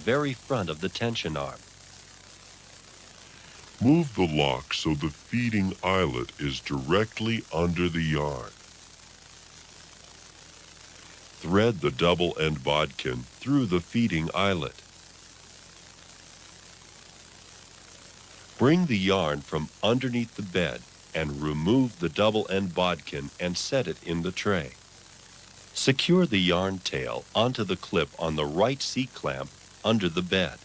very front of the tension arm. Move the lock so the feeding eyelet is directly under the yarn. Thread the double-end bodkin through the feeding eyelet. Bring the yarn from underneath the bed and remove the double-end bodkin and set it in the tray. Secure the yarn tail onto the clip on the right C-clamp under the bed.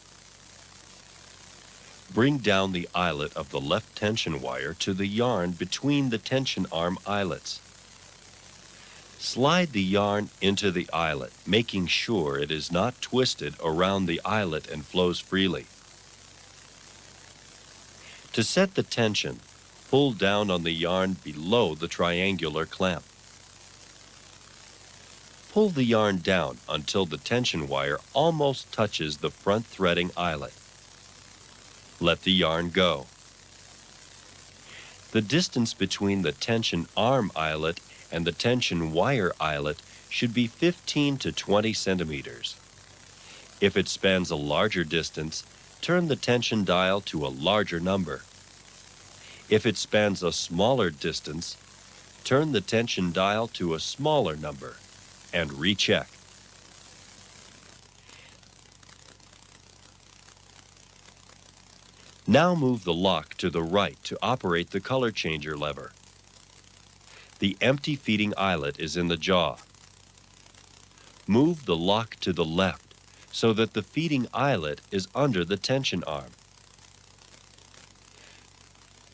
Bring down the eyelet of the left tension wire to the yarn between the tension arm eyelets. Slide the yarn into the eyelet, making sure it is not twisted around the eyelet and flows freely. To set the tension, pull down on the yarn below the triangular clamp. Pull the yarn down until the tension wire almost touches the front threading eyelet. Let the yarn go. The distance between the tension arm eyelet and the tension wire eyelet should be 15 to 20 centimeters. If it spans a larger distance, turn the tension dial to a larger number. If it spans a smaller distance, turn the tension dial to a smaller number and recheck. Now move the lock to the right to operate the color changer lever. The empty feeding eyelet is in the jaw. Move the lock to the left so that the feeding eyelet is under the tension arm.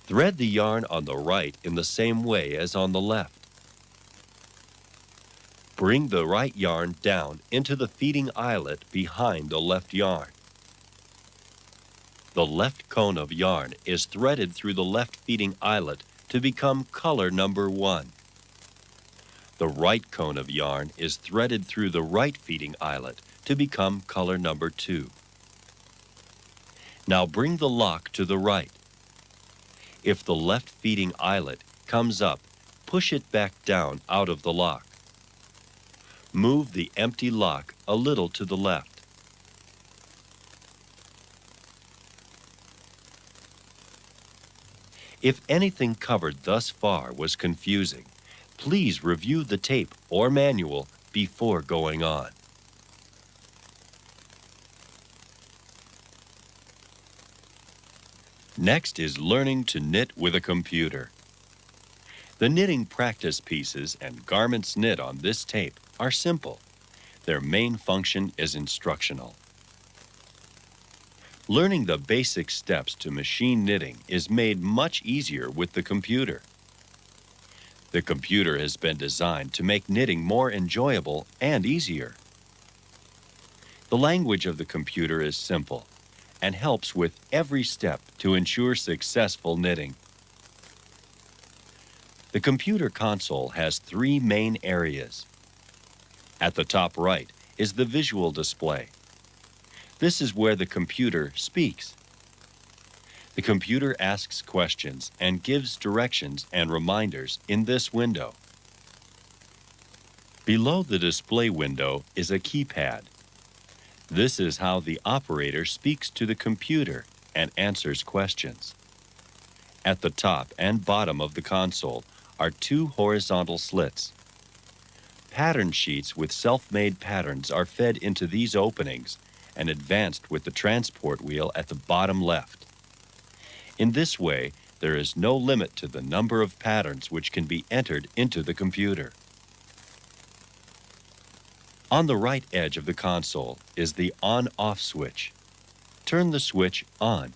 Thread the yarn on the right in the same way as on the left. Bring the right yarn down into the feeding eyelet behind the left yarn. The left cone of yarn is threaded through the left feeding eyelet to become color number 1. The right cone of yarn is threaded through the right feeding eyelet to become color number 2. Now bring the lock to the right. If the left feeding eyelet comes up, push it back down out of the lock. Move the empty lock a little to the left. If anything covered thus far was confusing, please review the tape or manual before going on. Next is learning to knit with a computer. The knitting practice pieces and garments knit on this tape are simple. Their main function is instructional. Learning the basic steps to machine knitting is made much easier with the computer. The computer has been designed to make knitting more enjoyable and easier. The language of the computer is simple and helps with every step to ensure successful knitting. The computer console has 3 main areas. At the top right is the visual display. This is where the computer speaks. The computer asks questions and gives directions and reminders in this window. Below the display window is a keypad. This is how the operator speaks to the computer and answers questions. At the top and bottom of the console are 2 horizontal slits. Pattern sheets with self-made patterns are fed into these openings and advanced with the transport wheel at the bottom left. In this way, there is no limit to the number of patterns which can be entered into the computer. On the right edge of the console is the on-off switch. Turn the switch on.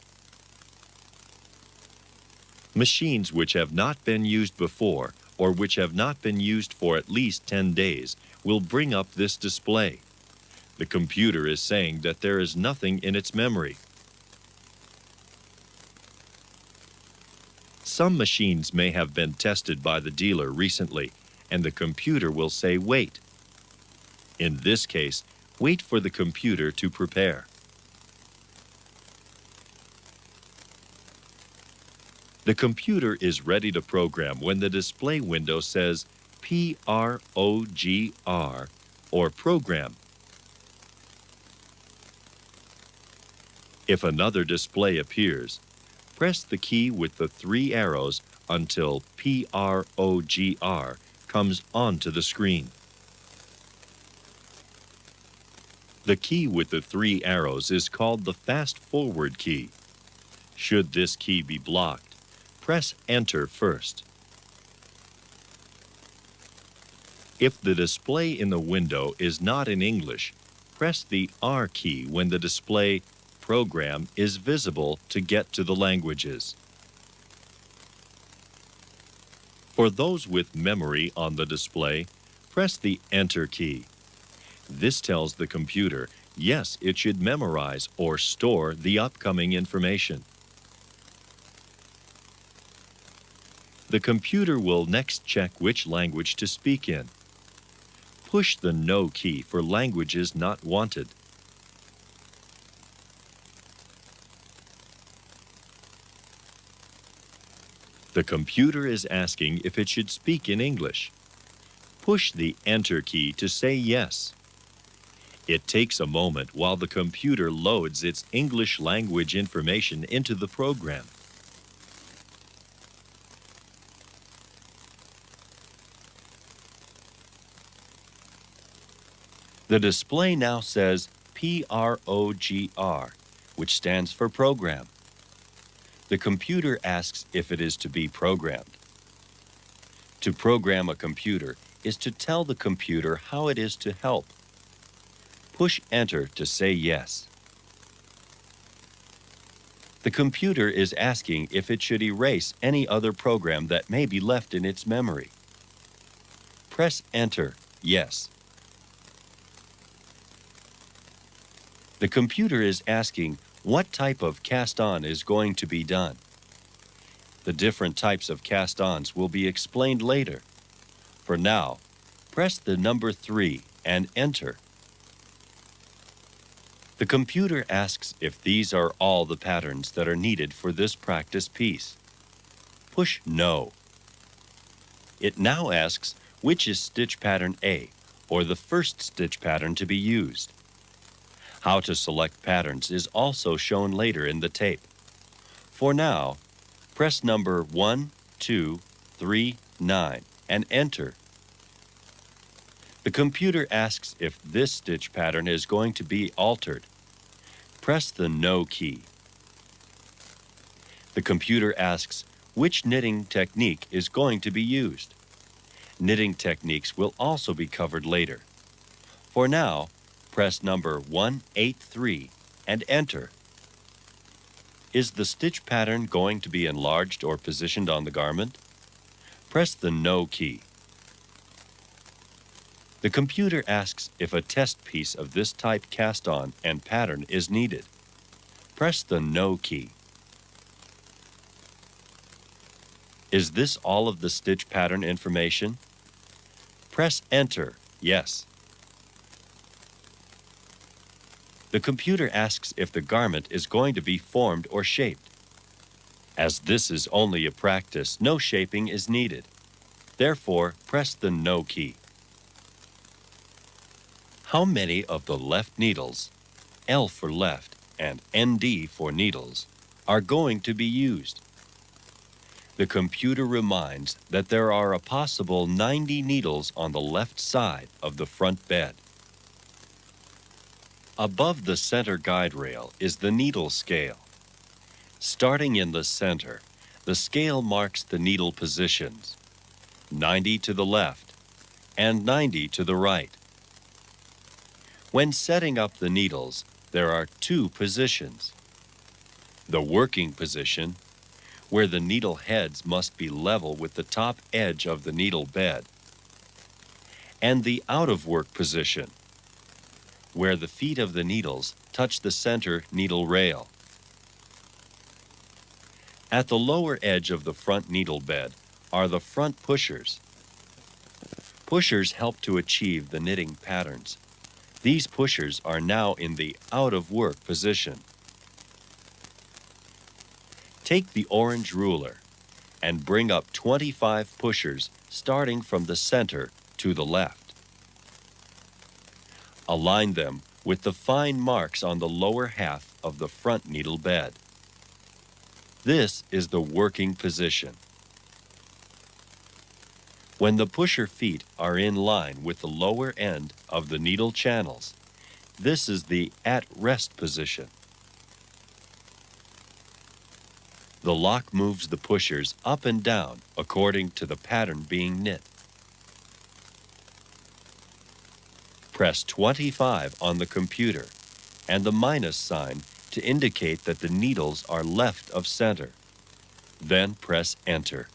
Machines which have not been used before or which have not been used for at least 10 days will bring up this display. The computer is saying that there is nothing in its memory. Some machines may have been tested by the dealer recently, and the computer will say wait. In this case, wait for the computer to prepare. The computer is ready to program when the display window says PROGR or Program. If another display appears, press the key with the 3 arrows until PROGR comes onto the screen. The key with the 3 arrows is called the fast-forward key. Should this key be blocked, press Enter first. If the display in the window is not in English, press the R key when the display program is visible to get to the languages. For those with memory on the display, press the Enter key. This tells the computer, yes, it should memorize or store the upcoming information. The computer will next check which language to speak in. Push the No key for languages not wanted. The computer is asking if it should speak in English. Push the Enter key to say yes. It takes a moment while the computer loads its English language information into the program. The display now says PROGR, which stands for program. The computer asks if it is to be programmed. To program a computer is to tell the computer how it is to help. Push Enter to say yes. The computer is asking if it should erase any other program that may be left in its memory. Press Enter, yes. The computer is asking what type of cast-on is going to be done. The different types of cast-ons will be explained later. For now, press the number 3 and Enter. The computer asks if these are all the patterns that are needed for this practice piece. Push No. It now asks which is stitch pattern A, or the first stitch pattern to be used. How to select patterns is also shown later in the tape. For now, press number 1, 2, 3, 9 and Enter. The computer asks if this stitch pattern is going to be altered. Press the No key. The computer asks which knitting technique is going to be used. Knitting techniques will also be covered later. For now, press number 183 and Enter. Is the stitch pattern going to be enlarged or positioned on the garment? Press the No key. The computer asks if a test piece of this type cast-on and pattern is needed. Press the No key. Is this all of the stitch pattern information? Press Enter, yes. The computer asks if the garment is going to be formed or shaped. As this is only a practice, no shaping is needed. Therefore, press the No key. How many of the left needles, L for left and ND for needles, are going to be used? The computer reminds that there are a possible 90 needles on the left side of the front bed. Above the center guide rail is the needle scale. Starting in the center, the scale marks the needle positions, 90 to the left and 90 to the right. When setting up the needles, there are 2 positions. The working position, where the needle heads must be level with the top edge of the needle bed, and the out-of-work position, where the feet of the needles touch the center needle rail. At the lower edge of the front needle bed are the front pushers. Pushers help to achieve the knitting patterns. These pushers are now in the out-of-work position. Take the orange ruler and bring up 25 pushers starting from the center to the left. Align them with the fine marks on the lower half of the front needle bed. This is the working position. When the pusher feet are in line with the lower end of the needle channels, this is the at-rest position. The lock moves the pushers up and down according to the pattern being knit. Press 25 on the computer and the minus sign to indicate that the needles are left of center. Then press Enter.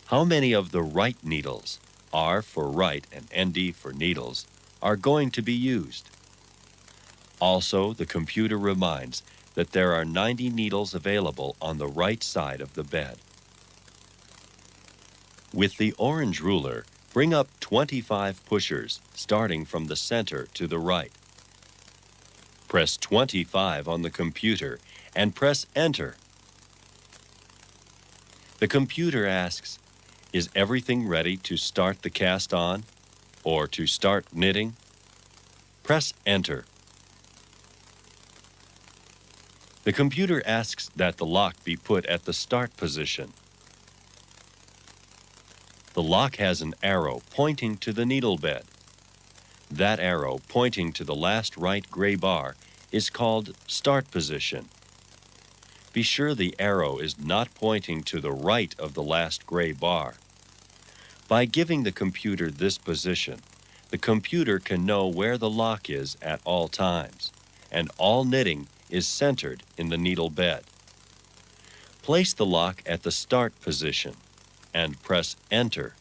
How many of the right needles, R for right and ND for needles, are going to be used? Also, the computer reminds that there are 90 needles available on the right side of the bed. With the orange ruler, bring up 25 pushers, starting from the center to the right. Press 25 on the computer and press Enter. The computer asks, "Is everything ready to start the cast on or to start knitting?" Press Enter. The computer asks that the lock be put at the start position. The lock has an arrow pointing to the needle bed. That arrow pointing to the last right gray bar is called start position. Be sure the arrow is not pointing to the right of the last gray bar. By giving the computer this position, the computer can know where the lock is at all times, and all knitting is centered in the needle bed. Place the lock at the start position and press Enter.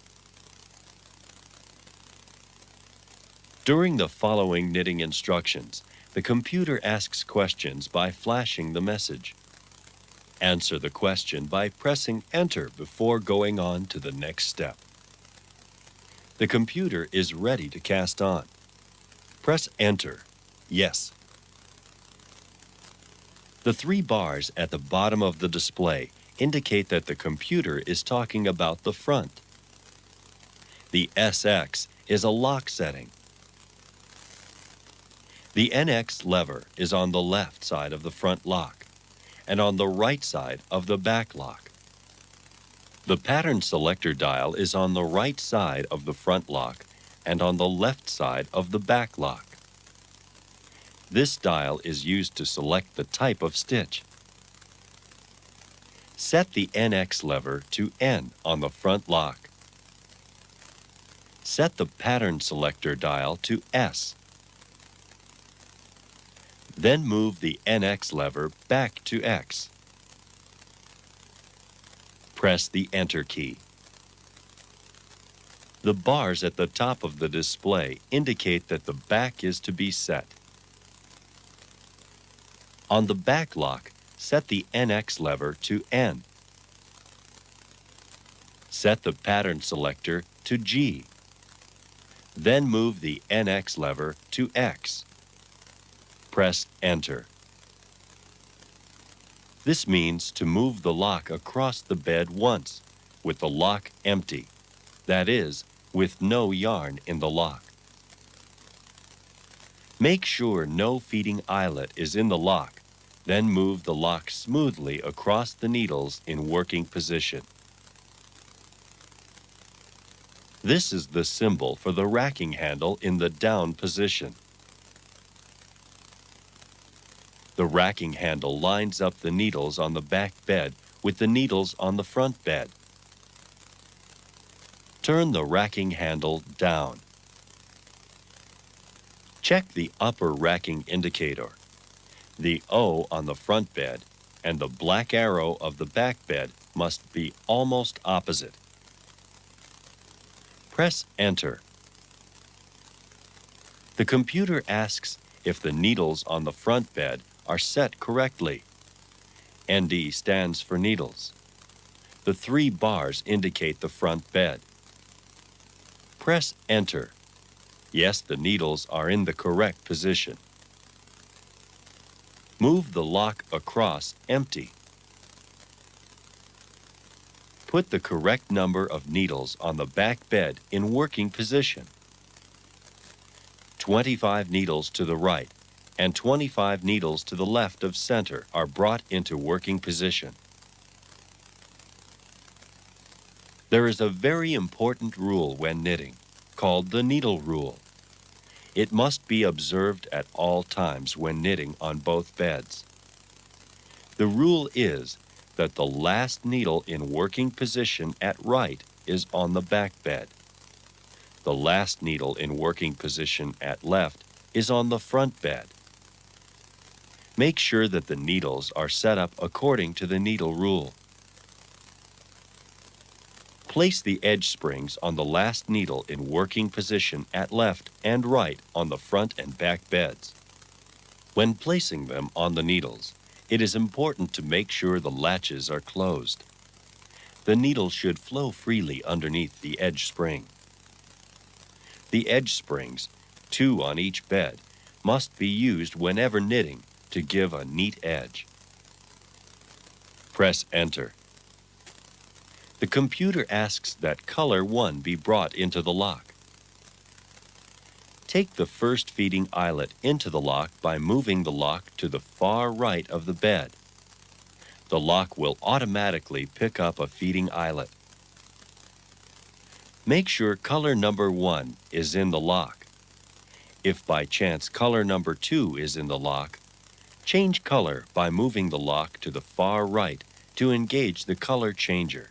During the following knitting instructions, the computer asks questions by flashing the message. Answer the question by pressing Enter before going on to the next step. The computer is ready to cast on. Press Enter. Yes. The three bars at the bottom of the display indicate that the computer is talking about the front. The SX is a lock setting. The NX lever is on the left side of the front lock and on the right side of the back lock. The pattern selector dial is on the right side of the front lock and on the left side of the back lock. This dial is used to select the type of stitch. Set the NX lever to N on the front lock. Set the pattern selector dial to S. Then move the NX lever back to X. Press the Enter key. The bars at the top of the display indicate that the back is to be set. On the back lock, set the NX lever to N. Set the pattern selector to G. Then move the NX lever to X. Press Enter. This means to move the lock across the bed once, with the lock empty. That is, with no yarn in the lock. Make sure no feeding eyelet is in the lock, then move the lock smoothly across the needles in working position. This is the symbol for the racking handle in the down position. The racking handle lines up the needles on the back bed with the needles on the front bed. Turn the racking handle down. Check the upper racking indicator. The O on the front bed and the black arrow of the back bed must be almost opposite. Press Enter. The computer asks if the needles on the front bed are set correctly. ND stands for needles. The three bars indicate the front bed. Press Enter. Yes, the needles are in the correct position. Move the lock across empty. Put the correct number of needles on the back bed in working position. 25 needles to the right and 25 needles to the left of center are brought into working position. There is a very important rule when knitting, called the needle rule. It must be observed at all times when knitting on both beds. The rule is that the last needle in working position at right is on the back bed. The last needle in working position at left is on the front bed. Make sure that the needles are set up according to the needle rule. Place the edge springs on the last needle in working position at left and right on the front and back beds. When placing them on the needles, it is important to make sure the latches are closed. The needle should flow freely underneath the edge spring. The edge springs, 2 on each bed, must be used whenever knitting to give a neat edge. Press Enter. The computer asks that color 1 be brought into the lock. Take the first feeding eyelet into the lock by moving the lock to the far right of the bed. The lock will automatically pick up a feeding eyelet. Make sure color number 1 is in the lock. If by chance color number 2 is in the lock, change color by moving the lock to the far right to engage the color changer.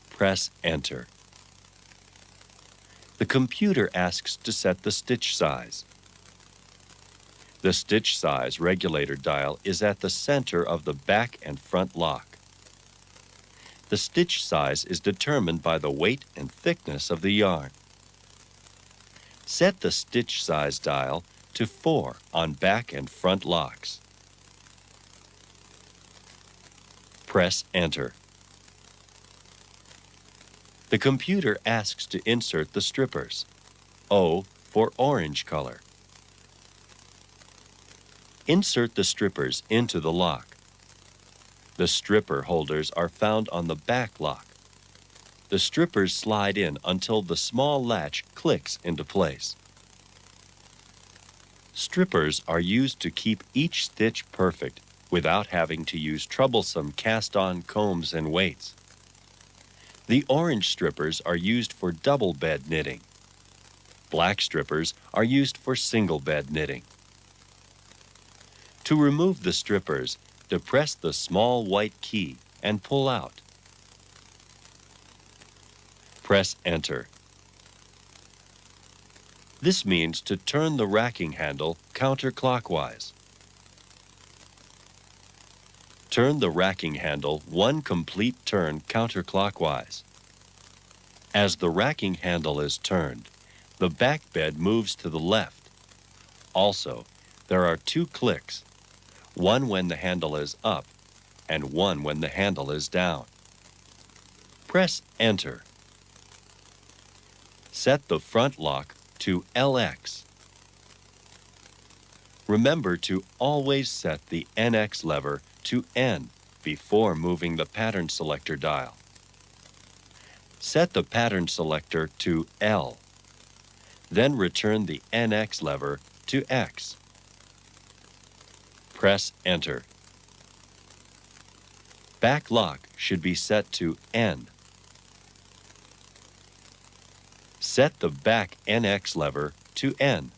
Press Enter. The computer asks to set the stitch size. The stitch size regulator dial is at the center of the back and front lock. The stitch size is determined by the weight and thickness of the yarn. Set the stitch size dial to 4 on back and front locks. Press Enter. The computer asks to insert the strippers. O for orange color. Insert the strippers into the lock. The stripper holders are found on the back lock. The strippers slide in until the small latch clicks into place. Strippers are used to keep each stitch perfect without having to use troublesome cast-on combs and weights. The orange strippers are used for double bed knitting. Black strippers are used for single bed knitting. To remove the strippers, depress the small white key and pull out. Press Enter. This means to turn the racking handle counterclockwise. Turn the racking handle 1 complete turn counterclockwise. As the racking handle is turned, the back bed moves to the left. Also, there are 2 clicks, one when the handle is up and one when the handle is down. Press Enter. Set the front lock to LX. Remember to always set the NX lever to N before moving the pattern selector dial. Set the pattern selector to L. Then return the NX lever to X. Press Enter. Back lock should be set to N. Set the back NX lever to N.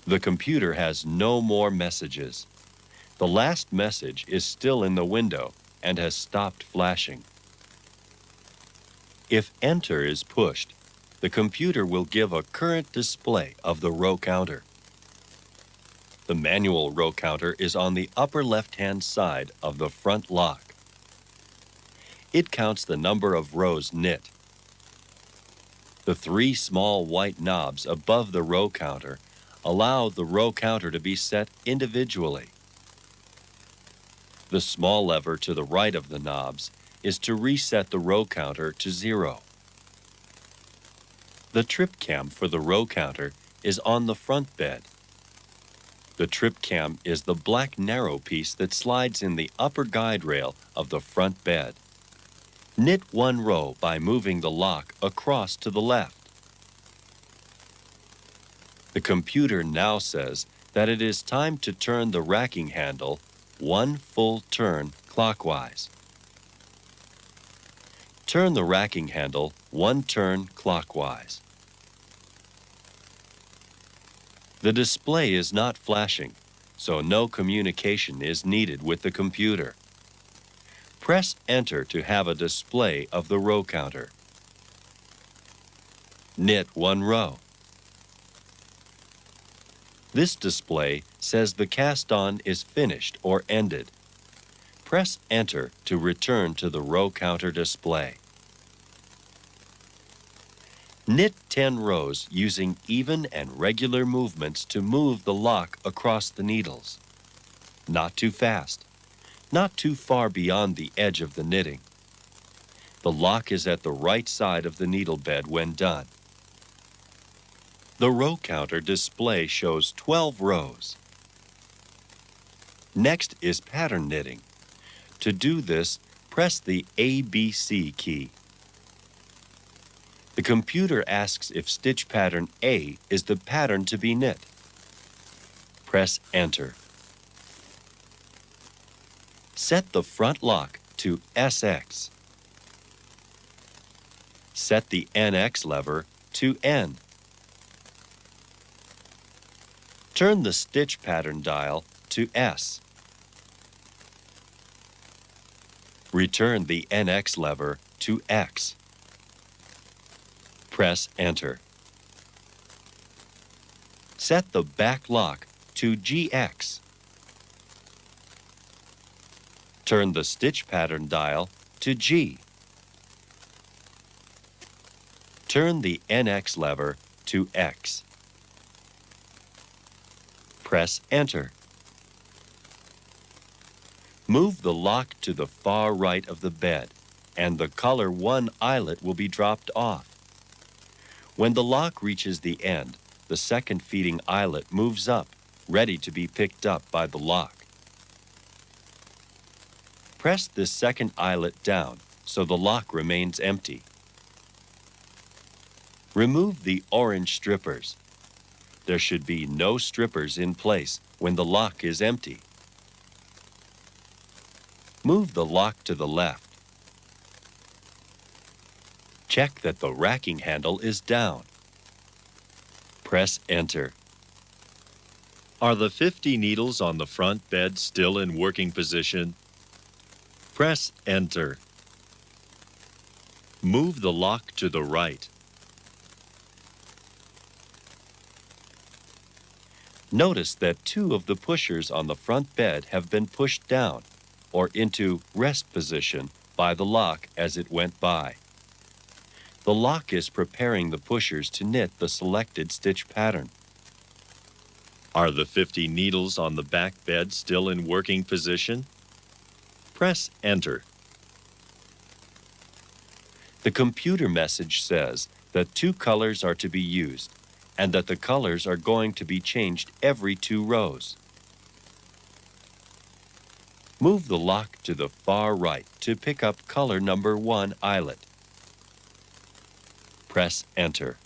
The computer has no more messages. The last message is still in the window and has stopped flashing. If Enter is pushed, the computer will give a current display of the row counter. The manual row counter is on the upper left-hand side of the front lock. It counts the number of rows knit. The 3 small white knobs above the row counter allow the row counter to be set individually. The small lever to the right of the knobs is to reset the row counter to 0. The trip cam for the row counter is on the front bed. The trip cam is the black narrow piece that slides in the upper guide rail of the front bed. Knit 1 row by moving the lock across to the left. The computer now says that it is time to turn the racking handle one full turn clockwise. Turn the racking handle one turn clockwise. The display is not flashing, so no communication is needed with the computer. Press Enter to have a display of the row counter. Knit one row. This display says the cast-on is finished or ended. Press Enter to return to the row counter display. Knit 10 rows using even and regular movements to move the lock across the needles. Not too fast, not too far beyond the edge of the knitting. The lock is at the right side of the needle bed when done. The row counter display shows 12 rows. Next is pattern knitting. To do this, press the ABC key. The computer asks if stitch pattern A is the pattern to be knit. Press Enter. Set the front lock to SX. Set the NX lever to N. Turn the stitch pattern dial to S. Return the NX lever to X. Press Enter. Set the back lock to GX. Turn the stitch pattern dial to G. Turn the NX lever to X. Press Enter. Move the lock to the far right of the bed, and the color 1 eyelet will be dropped off. When the lock reaches the end, the second feeding eyelet moves up, ready to be picked up by the lock. Press this second eyelet down so the lock remains empty. Remove the orange strippers. There should be no strippers in place when the lock is empty. Move the lock to the left. Check that the racking handle is down. Press Enter. Are the 50 needles on the front bed still in working position? Press Enter. Move the lock to the right. Notice that 2 of the pushers on the front bed have been pushed down or into rest position by the lock as it went by. The lock is preparing the pushers to knit the selected stitch pattern. Are the 50 needles on the back bed still in working position? Press Enter. The computer message says that 2 colors are to be used and that the colors are going to be changed every 2 rows. Move the lock to the far right to pick up color number 1 eyelet. Press Enter.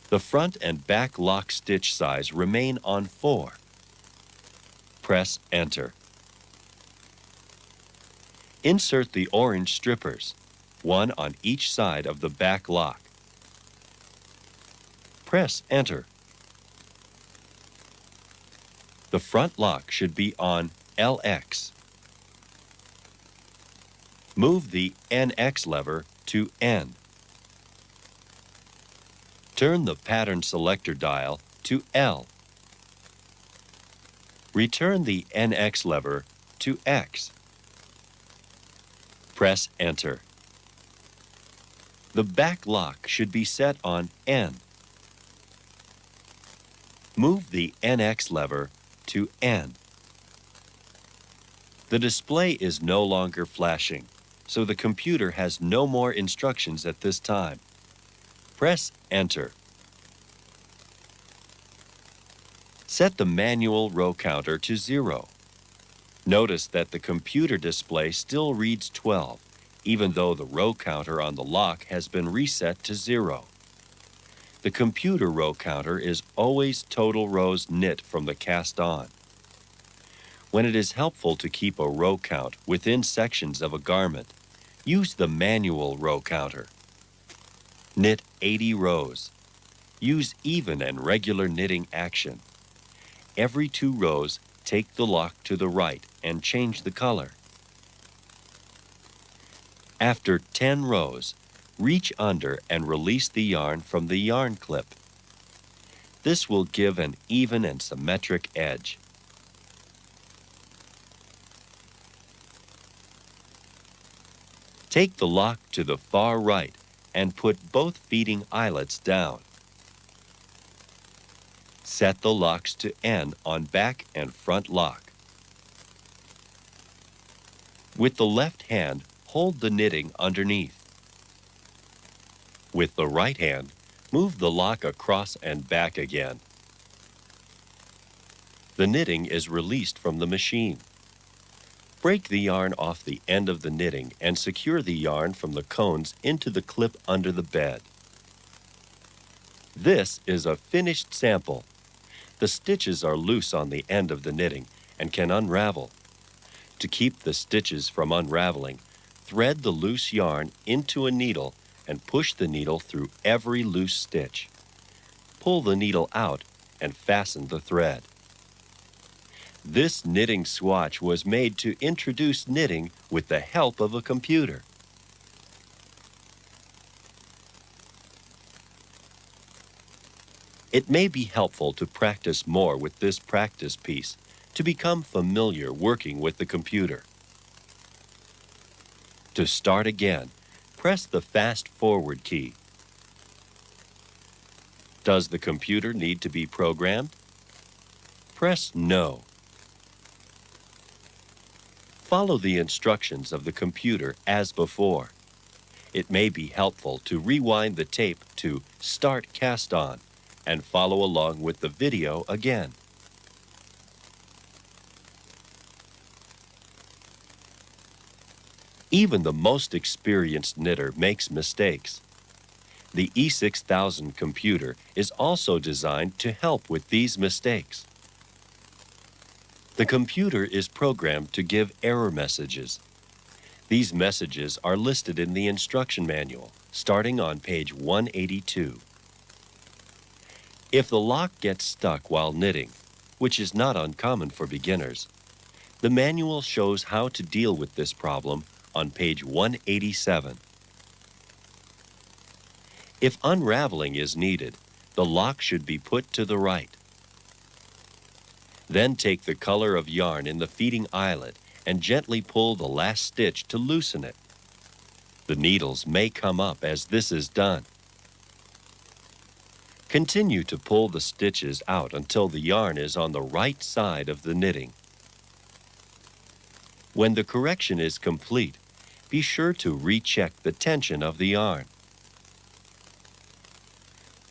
The front and back lock stitch size remain on 4. Press Enter. Insert the orange strippers, 1 on each side of the back lock. Press Enter. The front lock should be on LX. Move the NX lever to N. Turn the pattern selector dial to L. Return the NX lever to X. Press Enter. The back lock should be set on N. Move the NX lever to N. The display is no longer flashing, so the computer has no more instructions at this time. Press Enter. Set the manual row counter to 0. Notice that the computer display still reads 12, even though the row counter on the lock has been reset to 0. The computer row counter is always total rows knit from the cast on. When it is helpful to keep a row count within sections of a garment, use the manual row counter. Knit 80 rows. Use even and regular knitting action. Every 2 rows, take the lock to the right and change the color. After 10 rows, reach under and release the yarn from the yarn clip. This will give an even and symmetric edge. Take the lock to the far right and put both feeding eyelets down. Set the locks to N on back and front lock. With the left hand, hold the knitting underneath. With the right hand, move the lock across and back again. The knitting is released from the machine. Break the yarn off the end of the knitting and secure the yarn from the cones into the clip under the bed. This is a finished sample. The stitches are loose on the end of the knitting and can unravel. To keep the stitches from unraveling, thread the loose yarn into a needle and push the needle through every loose stitch. Pull the needle out and fasten the thread. This knitting swatch was made to introduce knitting with the help of a computer. It may be helpful to practice more with this practice piece to become familiar working with the computer. To start again, press the fast forward key. Does the computer need to be programmed? Press No. Follow the instructions of the computer as before. It may be helpful to rewind the tape to Start Cast On and follow along with the video again. Even the most experienced knitter makes mistakes. The E6000 computer is also designed to help with these mistakes. The computer is programmed to give error messages. These messages are listed in the instruction manual, starting on page 182. If the lock gets stuck while knitting, which is not uncommon for beginners, the manual shows how to deal with this problem on page 187. If unraveling is needed, the lock should be put to the right. Then take the color of yarn in the feeding eyelet and gently pull the last stitch to loosen it. The needles may come up as this is done. Continue to pull the stitches out until the yarn is on the right side of the knitting. When the correction is complete, be sure to recheck the tension of the yarn.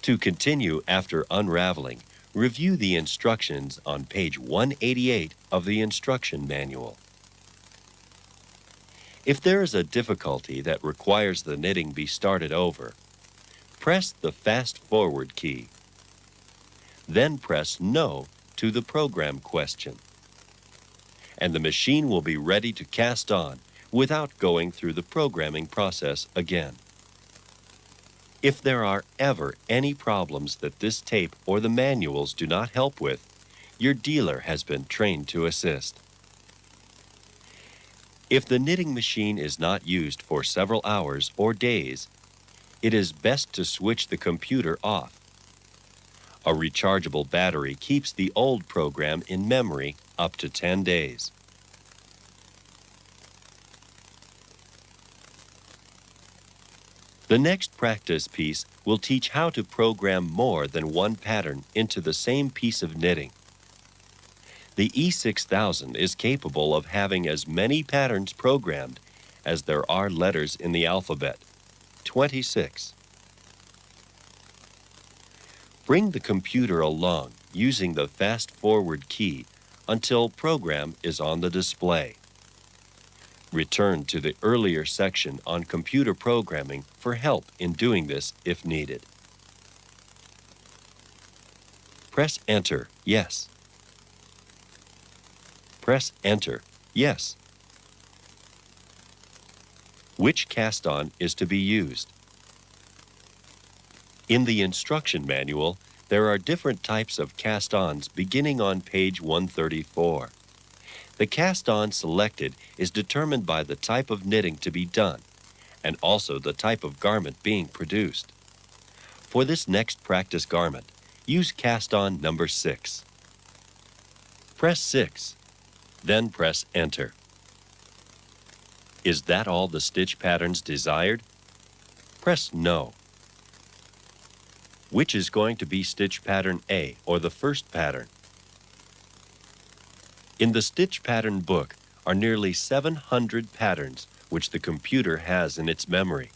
To continue after unraveling, review the instructions on page 188 of the instruction manual. If there is a difficulty that requires the knitting be started over, press the fast forward key. Then press No to the program question. And the machine will be ready to cast on without going through the programming process again. If there are ever any problems that this tape or the manuals do not help with, your dealer has been trained to assist. If the knitting machine is not used for several hours or days, it is best to switch the computer off. A rechargeable battery keeps the old program in memory up to 10 days. The next practice piece will teach how to program more than one pattern into the same piece of knitting. The E6000 is capable of having as many patterns programmed as there are letters in the alphabet, 26. Bring the computer along using the fast forward key until Program is on the display. Return to the earlier section on computer programming for help in doing this if needed. Press Enter, yes. Press Enter, yes. Which cast-on is to be used? In the instruction manual, there are different types of cast-ons beginning on page 134. The cast-on selected is determined by the type of knitting to be done and also the type of garment being produced. For this next practice garment, use cast-on number 6. Press 6, then press Enter. Is that all the stitch patterns desired? Press No. Which is going to be stitch pattern A, or the first pattern? In the stitch pattern book are nearly 700 patterns which the computer has in its memory.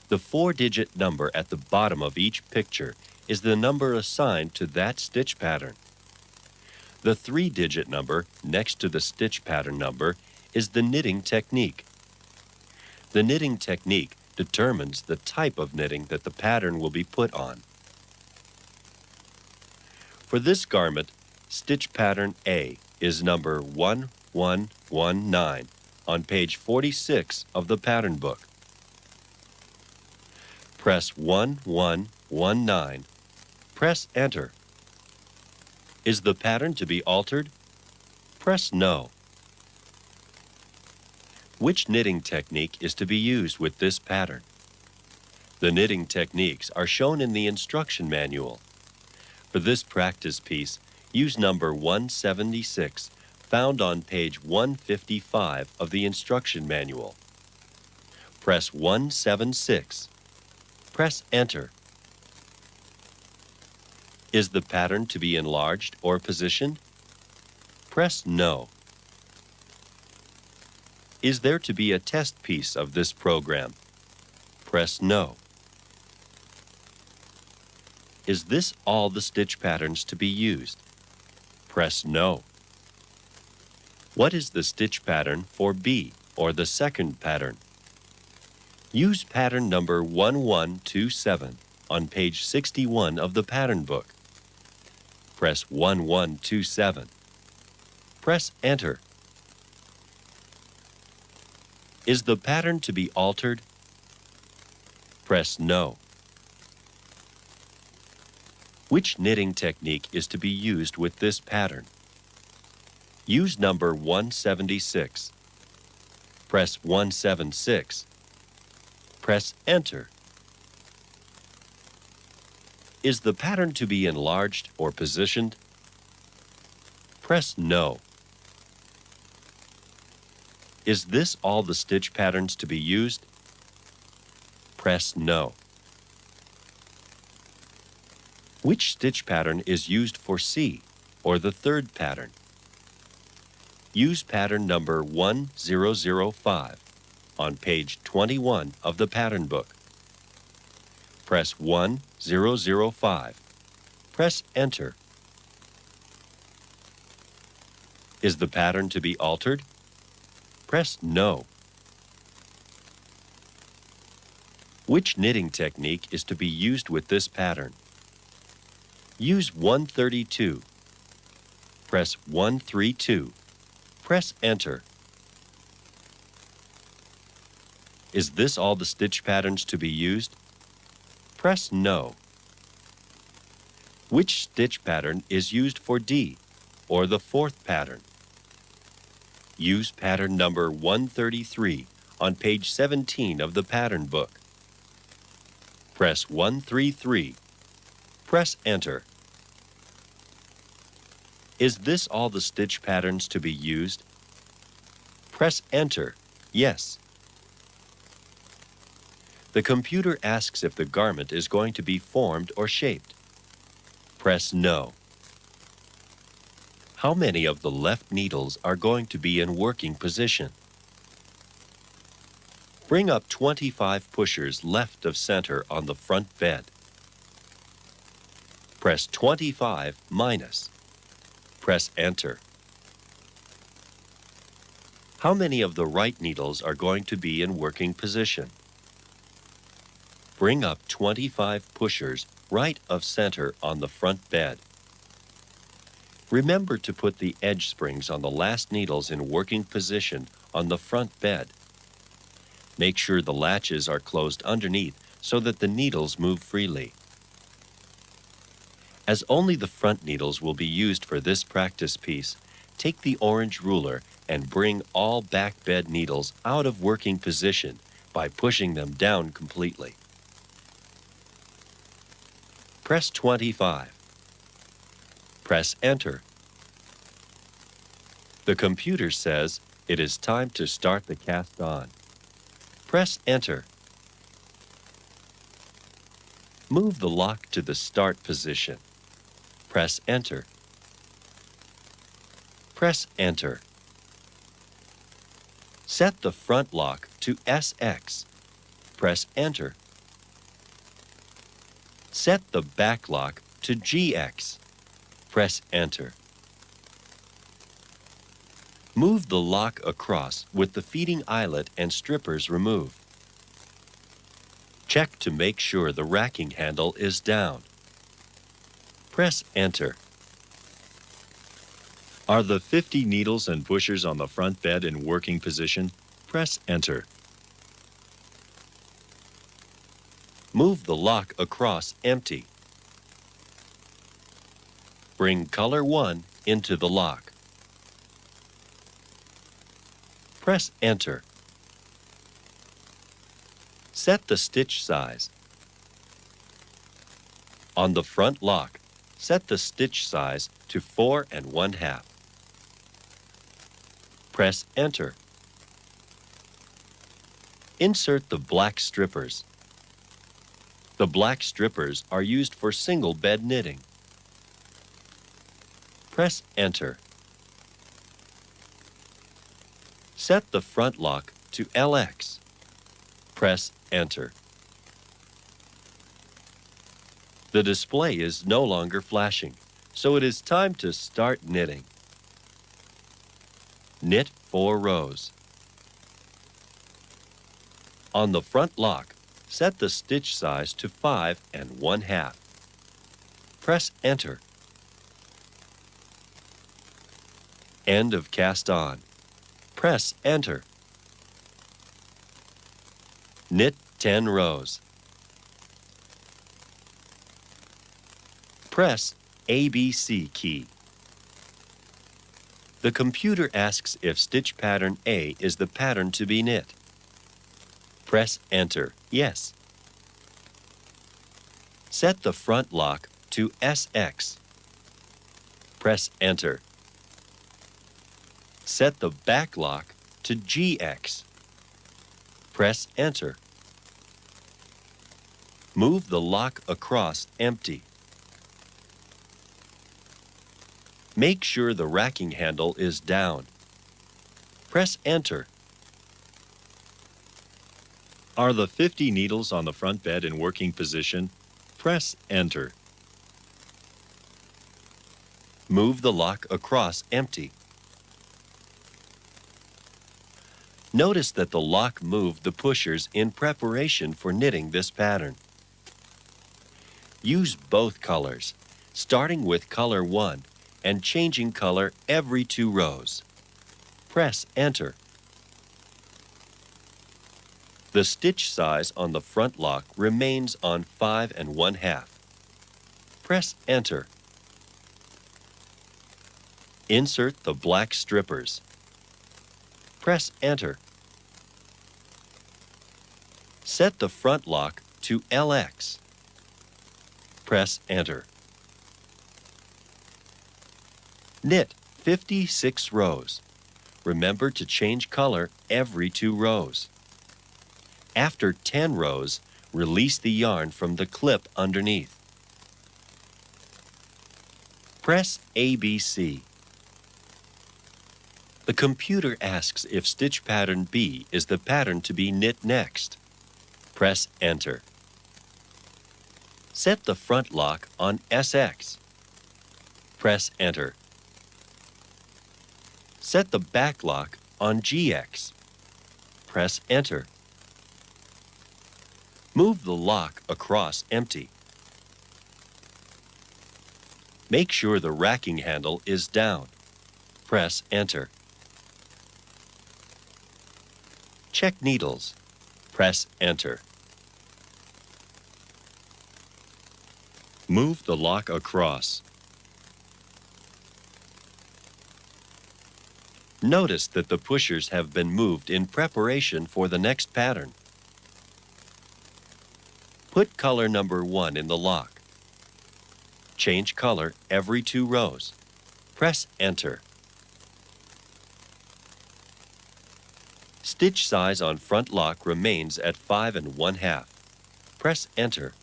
The 4-digit number at the bottom of each picture is the number assigned to that stitch pattern. The 3-digit number next to the stitch pattern number is the knitting technique. The knitting technique determines the type of knitting that the pattern will be put on. For this garment, stitch pattern A is number 1119 on page 46 of the pattern book. Press 1119. Press Enter. Is the pattern to be altered? Press No. Which knitting technique is to be used with this pattern? The knitting techniques are shown in the instruction manual. For this practice piece, use number 176, found on page 155 of the instruction manual. Press 176. Press Enter. Is the pattern to be enlarged or positioned? Press No. Is there to be a test piece of this program? Press No. Is this all the stitch patterns to be used? Press No. What is the stitch pattern for B, or the second pattern? Use pattern number 1127 on page 61 of the pattern book. Press 1127. Press Enter. Is the pattern to be altered? Press No. Which knitting technique is to be used with this pattern? Use number 176. Press 176. Press Enter. Is the pattern to be enlarged or positioned? Press No. Is this all the stitch patterns to be used? Press No. Which stitch pattern is used for C, or the third pattern? Use pattern number 1005 on page 21 of the pattern book. Press 1005. Press Enter. Is the pattern to be altered? Press No. Which knitting technique is to be used with this pattern? Use 132. Press 132. Press Enter. Is this all the stitch patterns to be used? Press No. Which stitch pattern is used for D, or the fourth pattern? Use pattern number 133 on page 17 of the pattern book. Press 133. Press Enter. Is this all the stitch patterns to be used? Press Enter, yes. The computer asks if the garment is going to be formed or shaped. Press No. How many of the left needles are going to be in working position? Bring up 25 pushers left of center on the front bed. Press 25 minus. Press Enter. How many of the right needles are going to be in working position? Bring up 25 pushers right of center on the front bed. Remember to put the edge springs on the last needles in working position on the front bed. Make sure the latches are closed underneath so that the needles move freely. As only the front needles will be used for this practice piece, take the orange ruler and bring all back bed needles out of working position by pushing them down completely. Press 25. Press Enter. The computer says it is time to start the cast on. Press Enter. Move the lock to the start position. Press Enter. Press Enter. Set the front lock to SX. Press Enter. Set the back lock to GX. Press Enter. Move the lock across with the feeding eyelet and strippers removed. Check to make sure the racking handle is down. Press Enter. Are the 50 needles and pushers on the front bed in working position? Press Enter. Move the lock across empty. Bring color 1 into the lock. Press Enter. Set the stitch size. On the front lock, set the stitch size to 4 1/2. Press Enter. Insert the black strippers. The black strippers are used for single bed knitting. Press Enter. Set the front lock to LX. Press Enter. The display is no longer flashing, so it is time to start knitting. Knit 4 rows. On the front lock, set the stitch size to 5 1/2. Press Enter. End of cast on. Press Enter. Knit 10 rows. Press ABC key. The computer asks if stitch pattern A is the pattern to be knit. Press Enter, yes. Set the front lock to SX. Press Enter. Set the back lock to GX. Press Enter. Move the lock across empty. Make sure the racking handle is down. Press Enter. Are the 50 needles on the front bed in working position? Press Enter. Move the lock across empty. Notice that the lock moved the pushers in preparation for knitting this pattern. Use both colors, starting with color 1 and changing color every 2 rows. Press Enter. The stitch size on the front lock remains on 5 1/2. Press Enter. Insert the black strippers. Press Enter. Set the front lock to LX. Press Enter. Knit 56 rows. Remember to change color every 2 rows. After 10 rows, release the yarn from the clip underneath. Press ABC. The computer asks if stitch pattern B is the pattern to be knit next. Press Enter. Set the front lock on SX. Press Enter. Set the back lock on GX. Press Enter. Move the lock across empty. Make sure the racking handle is down. Press Enter. Check needles. Press Enter. Move the lock across. Notice that the pushers have been moved in preparation for the next pattern. Put color number 1 in the lock. Change color every 2 rows. Press Enter. Stitch size on front lock remains at 5 1/2. Press Enter.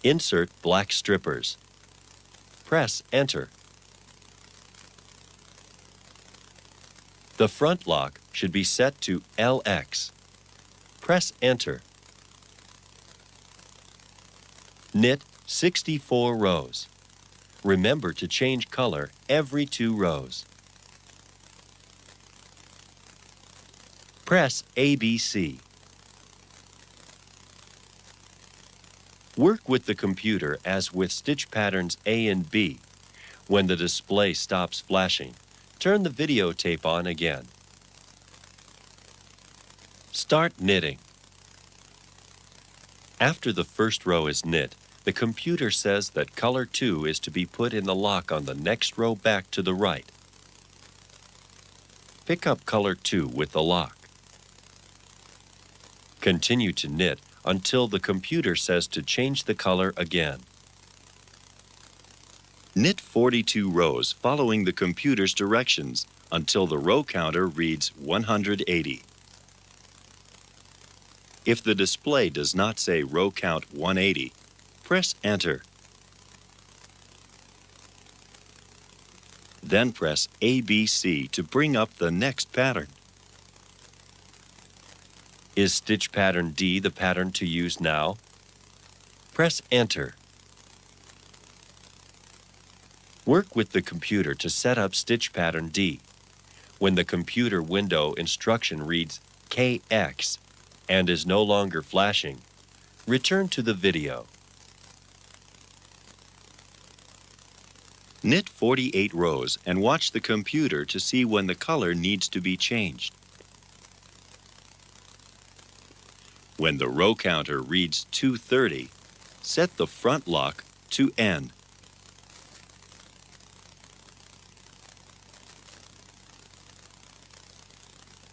Insert black strippers. Press Enter. The front lock should be set to LX. Press Enter. Knit 64 rows. Remember to change color every 2 rows. Press ABC. Work with the computer as with stitch patterns A and B. When the display stops flashing, turn the videotape on again. Start knitting. After the first row is knit, the computer says that color 2 is to be put in the lock on the next row back to the right. Pick up color 2 with the lock. Continue to knit until the computer says to change the color again. Knit 42 rows following the computer's directions until the row counter reads 180. If the display does not say row count 180, press Enter. Then press ABC to bring up the next pattern. Is stitch pattern D the pattern to use now? Press Enter. Work with the computer to set up stitch pattern D. When the computer window instruction reads KX and is no longer flashing, return to the video. Knit 48 rows and watch the computer to see when the color needs to be changed. When the row counter reads 230, set the front lock to N.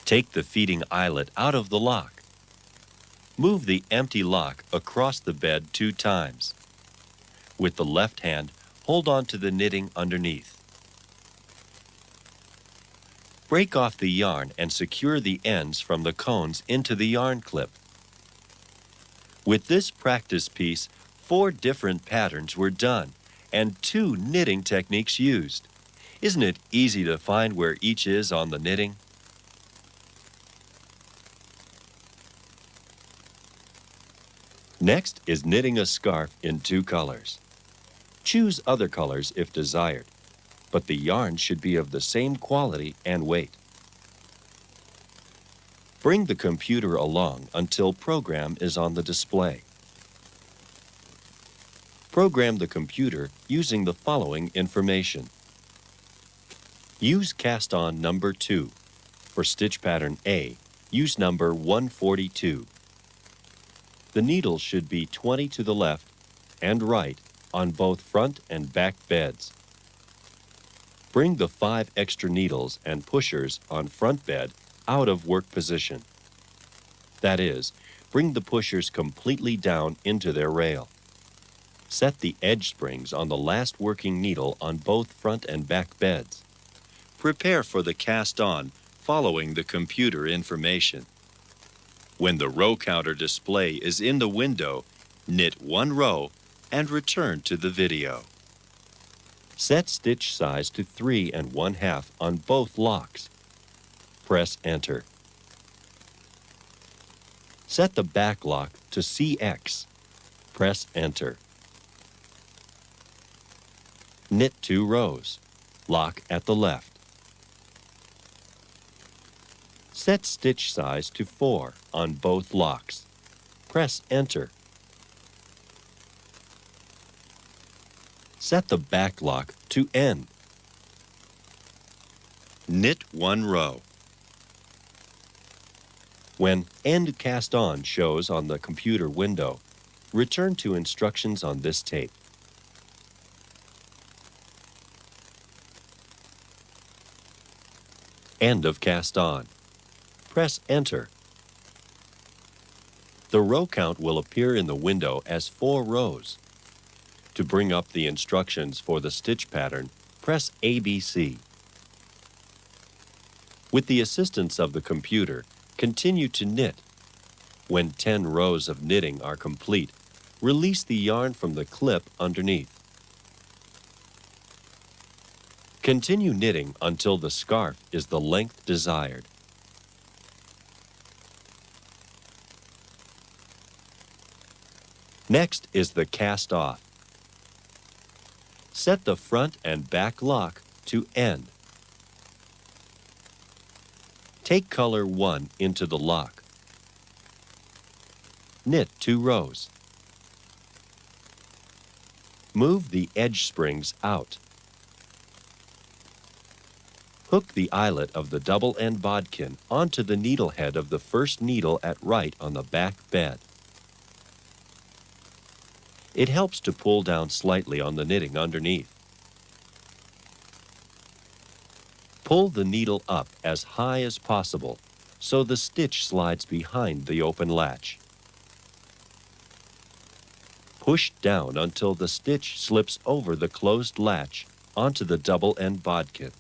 Take the feeding eyelet out of the lock. Move the empty lock across the bed 2 times. With the left hand, hold on to the knitting underneath. Break off the yarn and secure the ends from the cones into the yarn clip. With this practice piece, 4 different patterns were done and 2 knitting techniques used. Isn't it easy to find where each is on the knitting? Next is knitting a scarf in 2 colors. Choose other colors if desired, but the yarn should be of the same quality and weight. Bring the computer along until program is on the display. Program the computer using the following information. Use cast on number 2. For stitch pattern A, use number 142. The needle should be 20 to the left and right on both front and back beds. Bring the 5 extra needles and pushers on front bed out of work position. That is, bring the pushers completely down into their rail. Set the edge springs on the last working needle on both front and back beds. Prepare for the cast on following the computer information. When the row counter display is in the window, knit 1 row and return to the video. Set stitch size to 3 1/2 on both locks. Press Enter. Set the back lock to CX. Press Enter. Knit 2 rows. Lock at the left. Set stitch size to 4 on both locks. Press Enter. Set the back lock to end. Knit one row. When End Cast On shows on the computer window, return to instructions on this tape. End of cast on. Press Enter. The row count will appear in the window as 4 rows. To bring up the instructions for the stitch pattern, press ABC. With the assistance of the computer, continue to knit. When 10 rows of knitting are complete, release the yarn from the clip underneath. Continue knitting until the scarf is the length desired. Next is the cast off. Set the front and back lock to end. Take color 1 into the lock. Knit 2 rows. Move the edge springs out. Hook the eyelet of the double end bodkin onto the needle head of the first needle at right on the back bed. It helps to pull down slightly on the knitting underneath. Pull the needle up as high as possible so the stitch slides behind the open latch. Push down until the stitch slips over the closed latch onto the double end bodkin.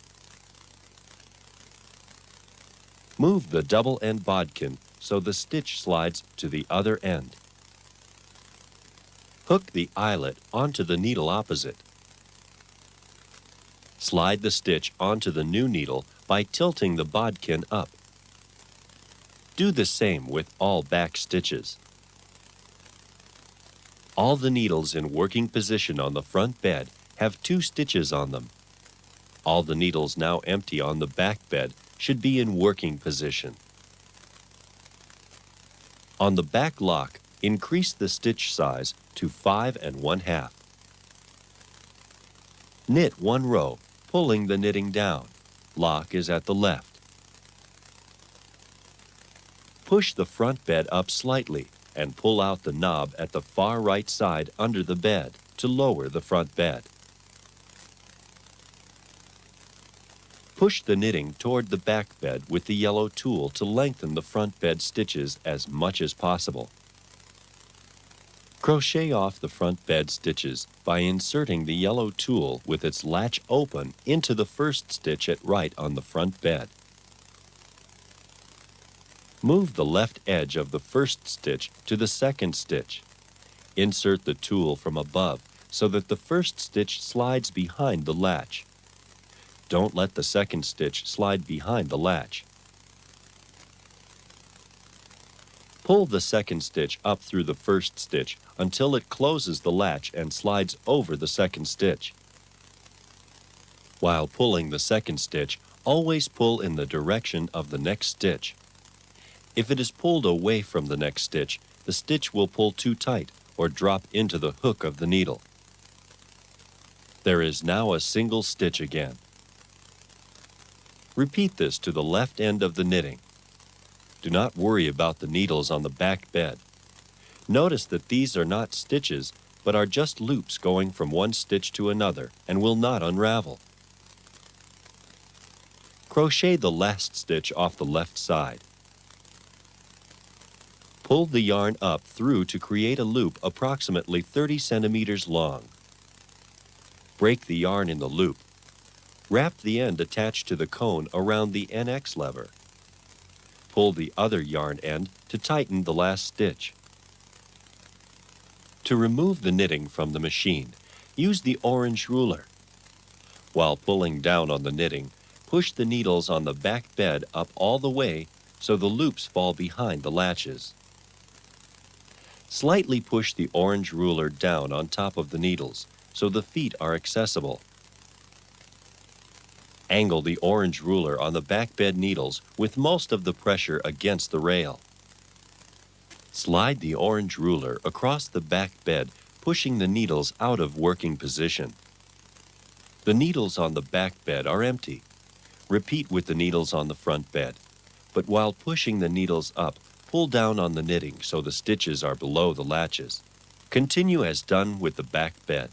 Move the double end bodkin so the stitch slides to the other end. Hook the eyelet onto the needle opposite. Slide the stitch onto the new needle by tilting the bodkin up. Do the same with all back stitches. All the needles in working position on the front bed have 2 stitches on them. All the needles now empty on the back bed should be in working position. On the back lock, increase the stitch size to 5 1/2. Knit 1 row, pulling the knitting down. Lock is at the left. Push the front bed up slightly and pull out the knob at the far right side under the bed to lower the front bed. Push the knitting toward the back bed with the yellow tool to lengthen the front bed stitches as much as possible. Crochet off the front bed stitches by inserting the yellow tool with its latch open into the first stitch at right on the front bed. Move the left edge of the first stitch to the second stitch. Insert the tool from above so that the first stitch slides behind the latch. Don't let the second stitch slide behind the latch. Pull the second stitch up through the first stitch until it closes the latch and slides over the second stitch. While pulling the second stitch, always pull in the direction of the next stitch. If it is pulled away from the next stitch, the stitch will pull too tight or drop into the hook of the needle. There is now a single stitch again. Repeat this to the left end of the knitting. Do not worry about the needles on the back bed. Notice that these are not stitches, but are just loops going from one stitch to another and will not unravel. Crochet the last stitch off the left side. Pull the yarn up through to create a loop approximately 30 centimeters long. Break the yarn in the loop. Wrap the end attached to the cone around the NX lever. Pull the other yarn end to tighten the last stitch. To remove the knitting from the machine, use the orange ruler. While pulling down on the knitting, push the needles on the back bed up all the way so the loops fall behind the latches. Slightly push the orange ruler down on top of the needles so the feet are accessible. Angle the orange ruler on the back bed needles with most of the pressure against the rail. Slide the orange ruler across the back bed, pushing the needles out of working position. The needles on the back bed are empty. Repeat with the needles on the front bed, but while pushing the needles up, pull down on the knitting so the stitches are below the latches. Continue as done with the back bed.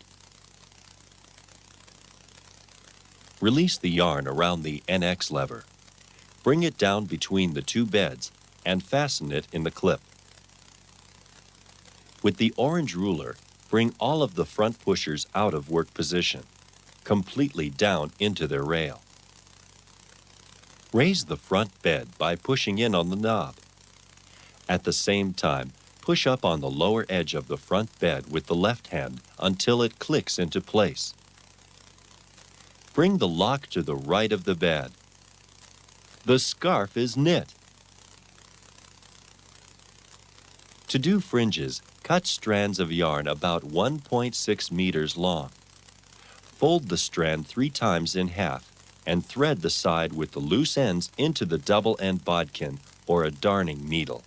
Release the yarn around the NX lever. Bring it down between the two beds and fasten it in the clip. With the orange ruler, bring all of the front pushers out of work position, completely down into their rail. Raise the front bed by pushing in on the knob. At the same time, push up on the lower edge of the front bed with the left hand until it clicks into place. Bring the lock to the right of the bed. The scarf is knit. To do fringes, cut strands of yarn about 1.6 meters long. Fold the strand 3 times in half and thread the side with the loose ends into the double-end bodkin or a darning needle.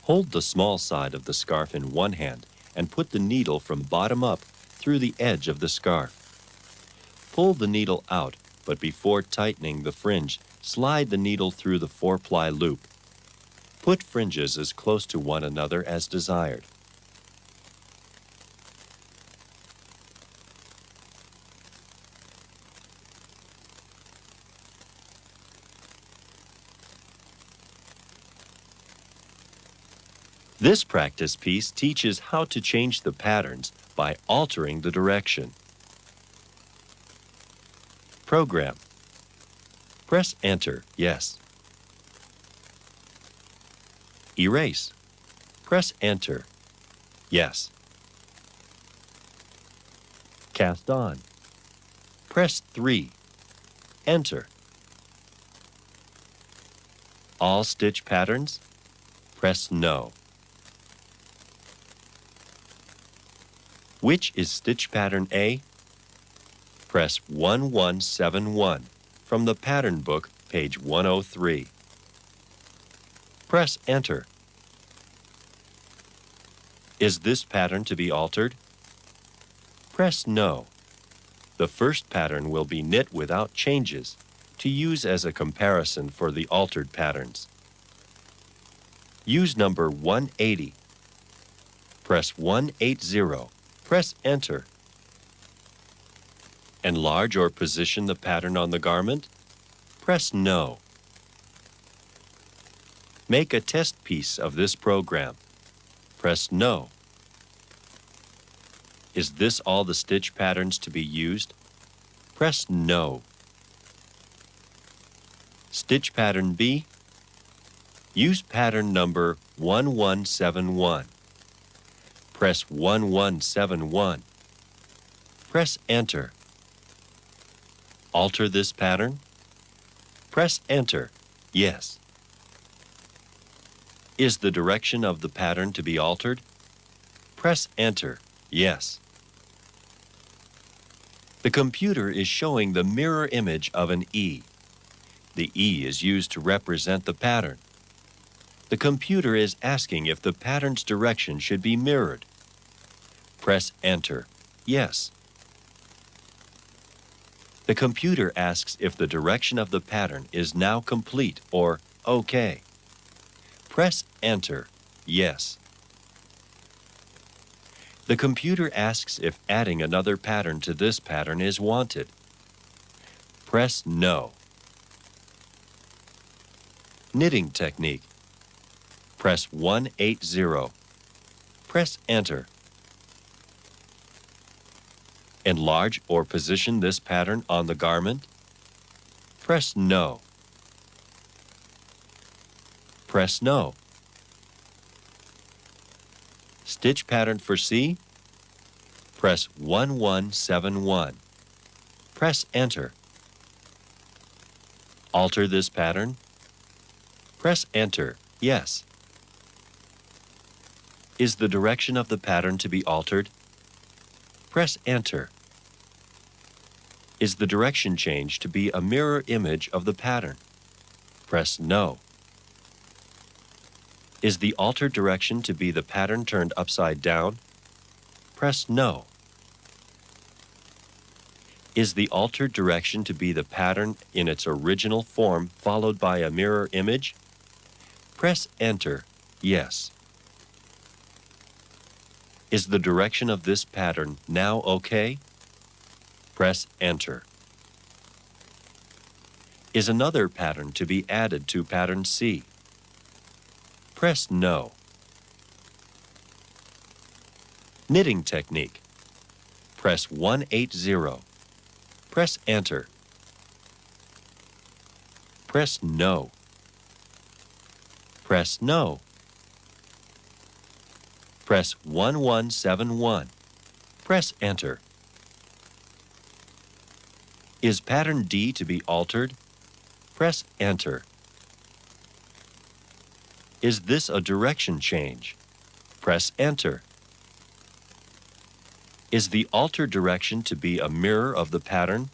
Hold the small side of the scarf in one hand and put the needle from bottom up through the edge of the scarf. Pull the needle out, but before tightening the fringe, slide the needle through the 4-ply loop. Put fringes as close to one another as desired. This practice piece teaches how to change the patterns by altering the direction. Program. Press Enter, yes. Erase. Press Enter, yes. Cast on. Press 3. Enter. All stitch patterns? Press No. Which is stitch pattern A? Press 1171 from the pattern book, page 103. Press Enter. Is this pattern to be altered? Press No. The first pattern will be knit without changes to use as a comparison for the altered patterns. Use number 180. Press 180. Press Enter. Enlarge or position the pattern on the garment? Press No. Make a test piece of this program. Press No. Is this all the stitch patterns to be used? Press No. Stitch pattern B? Use pattern number 1171. Press 1171. Press Enter. Alter this pattern? Press Enter, yes. Is the direction of the pattern to be altered? Press Enter, yes. The computer is showing the mirror image of an E. The E is used to represent the pattern. The computer is asking if the pattern's direction should be mirrored. Press Enter, yes. The computer asks if the direction of the pattern is now complete or OK. Press Enter, yes. The computer asks if adding another pattern to this pattern is wanted. Press No. Knitting technique. Press 180. Press Enter. Enlarge or position this pattern on the garment? Press No. Press No. Stitch pattern for C? Press 1171. Press Enter. Alter this pattern? Press Enter, yes. Is the direction of the pattern to be altered? Press Enter. Is the direction change to be a mirror image of the pattern? Press No. Is the altered direction to be the pattern turned upside down? Press No. Is the altered direction to be the pattern in its original form followed by a mirror image? Press Enter, yes. Is the direction of this pattern now okay? Press Enter. Is another pattern to be added to pattern C? Press No. Knitting technique. Press 180. Press Enter. Press No. Press No. Press 1171. Press Enter. Is pattern D to be altered? Press Enter. Is this a direction change? Press Enter. Is the altered direction to be a mirror of the pattern?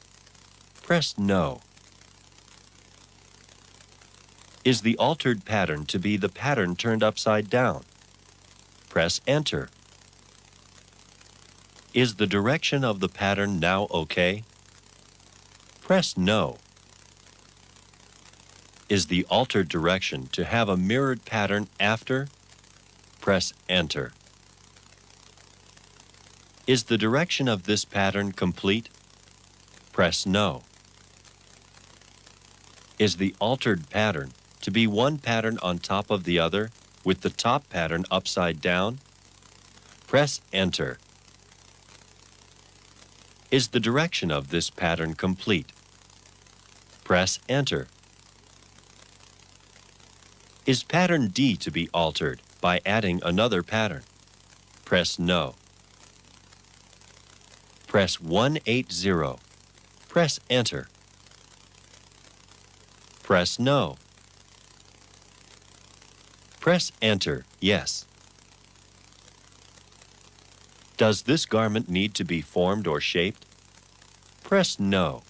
Press No. Is the altered pattern to be the pattern turned upside down? Press Enter. Is the direction of the pattern now okay? Press No. Is the altered direction to have a mirrored pattern after? Press Enter. Is the direction of this pattern complete? Press No. Is the altered pattern to be one pattern on top of the other with the top pattern upside down? Press Enter. Is the direction of this pattern complete? Press Enter. Is pattern D to be altered by adding another pattern? Press No. Press 180. Press Enter. Press No. Press Enter, yes. Does this garment need to be formed or shaped? Press No.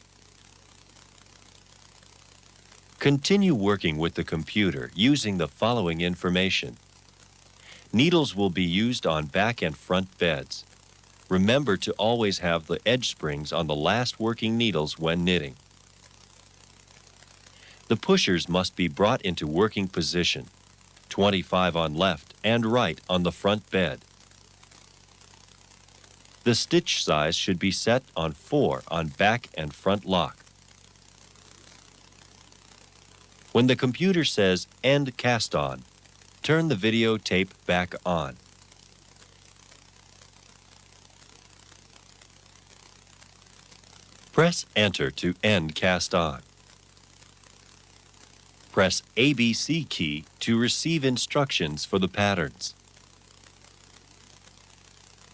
Continue working with the computer using the following information. Needles will be used on back and front beds. Remember to always have the edge springs on the last working needles when knitting. The pushers must be brought into working position, 25 on left and right on the front bed. The stitch size should be set on 4 on back and front lock. When the computer says End Cast On, turn the videotape back on. Press Enter to end cast on. Press ABC key to receive instructions for the patterns.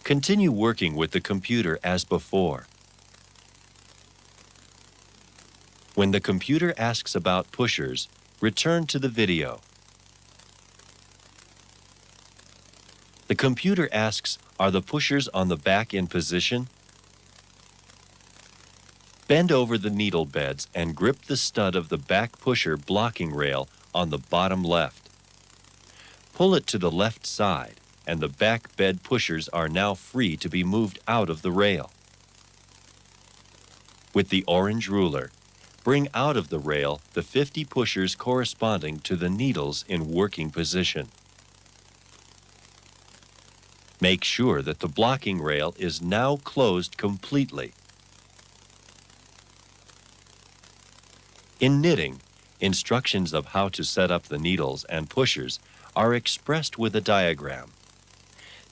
Continue working with the computer as before. When the computer asks about pushers, return to the video. The computer asks, are the pushers on the back in position? Bend over the needle beds and grip the stud of the back pusher blocking rail on the bottom left. Pull it to the left side, and the back bed pushers are now free to be moved out of the rail. With the orange ruler, bring out of the rail the 50 pushers corresponding to the needles in working position. Make sure that the blocking rail is now closed completely. In knitting, instructions of how to set up the needles and pushers are expressed with a diagram.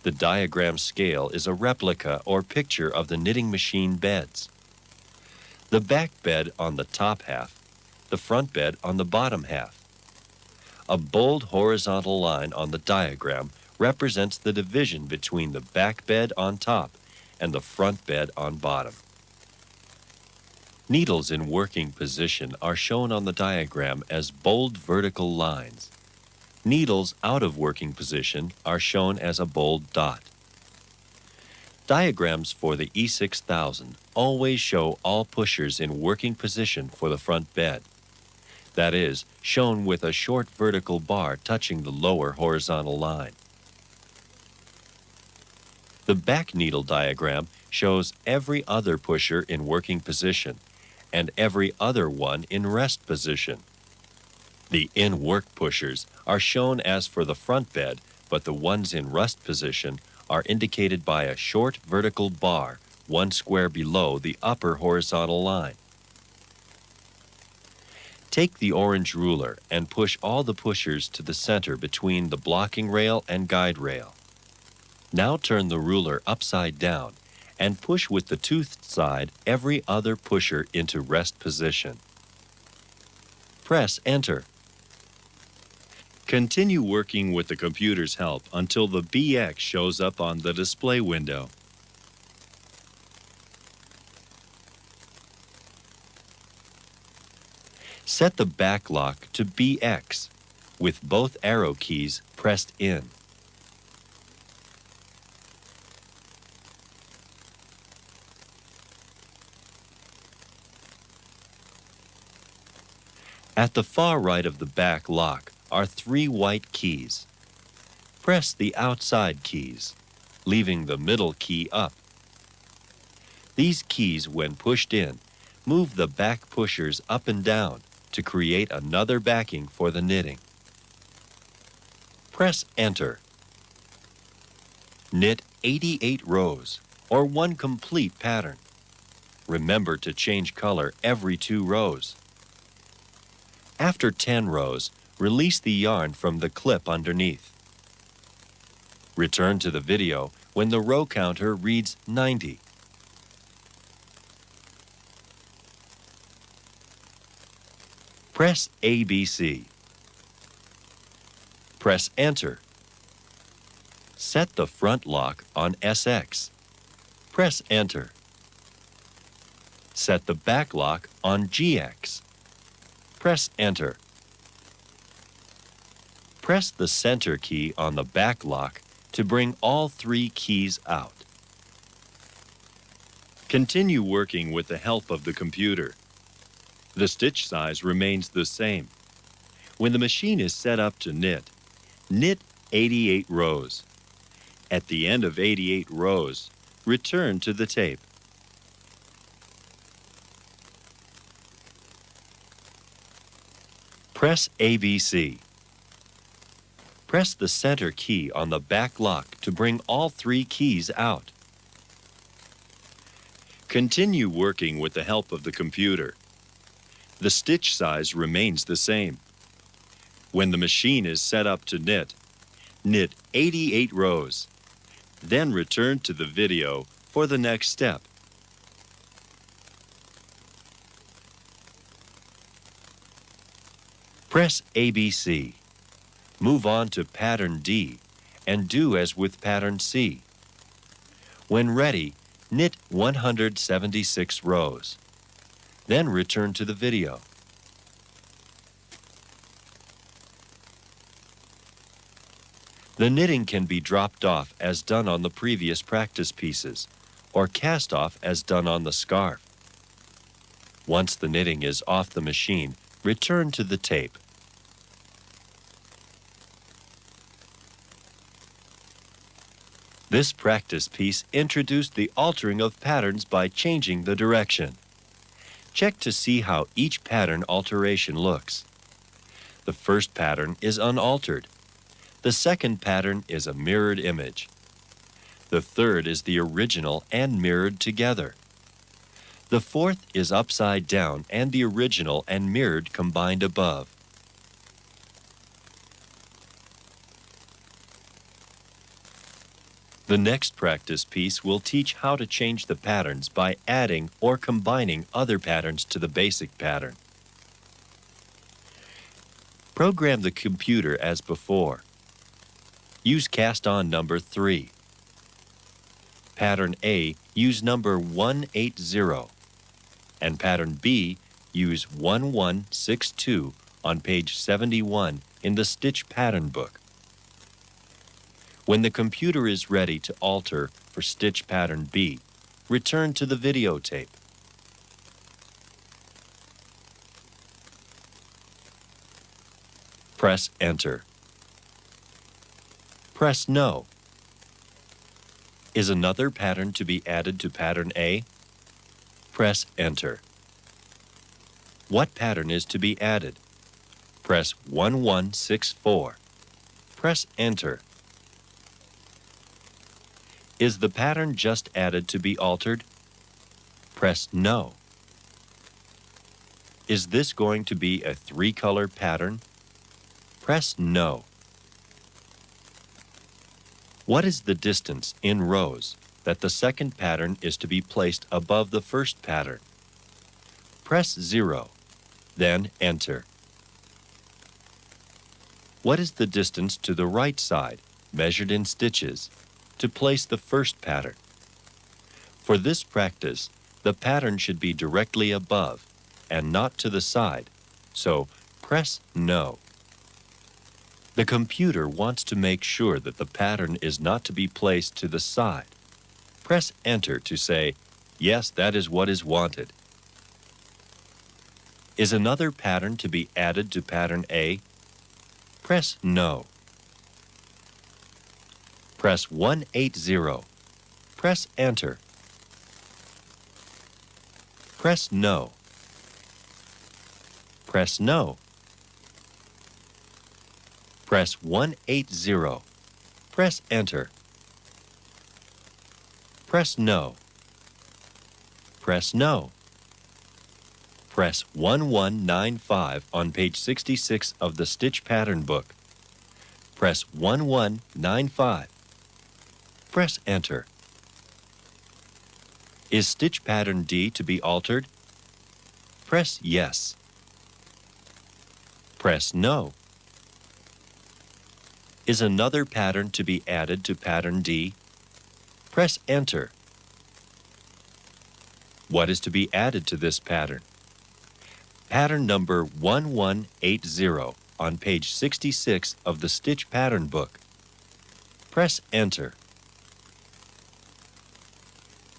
The diagram scale is a replica or picture of the knitting machine beds. The back bed on the top half, the front bed on the bottom half. A bold horizontal line on the diagram represents the division between the back bed on top and the front bed on bottom. Needles in working position are shown on the diagram as bold vertical lines. Needles out of working position are shown as a bold dot. Diagrams for the E6000 always show all pushers in working position for the front bed. That is, shown with a short vertical bar touching the lower horizontal line. The back needle diagram shows every other pusher in working position and every other one in rest position. The in-work pushers are shown as for the front bed, but the ones in rest position are indicated by a short vertical bar 1 square below the upper horizontal line. Take the orange ruler and push all the pushers to the center between the blocking rail and guide rail. Now turn the ruler upside down and push with the toothed side every other pusher into rest position. Press Enter. Continue working with the computer's help until the BX shows up on the display window. Set the back lock to BX with both arrow keys pressed in. At the far right of the back lock are 3 white keys. Press the outside keys, leaving the middle key up. These keys, when pushed in, move the back pushers up and down to create another backing for the knitting. Press Enter. Knit 88 rows, or 1 complete pattern. Remember to change color every 2 rows. After 10 rows, release the yarn from the clip underneath. Return to the video when the row counter reads 90. Press ABC. Press Enter. Set the front lock on SX. Press Enter. Set the back lock on GX. Press Enter. Press the center key on the back lock to bring all 3 keys out. Continue working with the help of the computer. The stitch size remains the same. When the machine is set up to knit, knit 88 rows. At the end of 88 rows, return to the tape. Press ABC. Press the center key on the back lock to bring all 3 keys out. Continue working with the help of the computer. The stitch size remains the same. When the machine is set up to knit, knit 88 rows. Then return to the video for the next step. Press ABC. Move on to pattern D and do as with pattern C. When ready, knit 176 rows. Then return to the video. The knitting can be dropped off as done on the previous practice pieces, or cast off as done on the scarf. Once the knitting is off the machine, return to the tape. This practice piece introduced the altering of patterns by changing the direction. Check to see how each pattern alteration looks. The first pattern is unaltered. The second pattern is a mirrored image. The third is the original and mirrored together. The fourth is upside down and the original and mirrored combined above. The next practice piece will teach how to change the patterns by adding or combining other patterns to the basic pattern. Program the computer as before. Use cast-on number 3. Pattern A, use number 180. And pattern B, use 1162 on page 71 in the Stitch Pattern Book. When the computer is ready to alter for stitch pattern B, return to the videotape. Press Enter. Press No. Is another pattern to be added to pattern A? Press Enter. What pattern is to be added? Press 1164. Press Enter. Is the pattern just added to be altered? Press No. Is this going to be a 3-color pattern? Press No. What is the distance in rows that the second pattern is to be placed above the first pattern? Press 0, then Enter. What is the distance to the right side, measured in stitches, to place the first pattern? For this practice, the pattern should be directly above and not to the side, so press No. The computer wants to make sure that the pattern is not to be placed to the side. Press Enter to say, yes, that is what is wanted. Is another pattern to be added to pattern A? Press No. Press 180. Press Enter. Press No. Press No. Press 180. Press Enter. Press No. Press No. Press 1195 on page 66 of the Stitch Pattern Book. Press 1195. Press Enter. Is stitch pattern D to be altered? Press Yes. Press No. Is another pattern to be added to pattern D? Press Enter. What is to be added to this pattern? Pattern number 1180 on page 66 of the Stitch Pattern Book. Press Enter.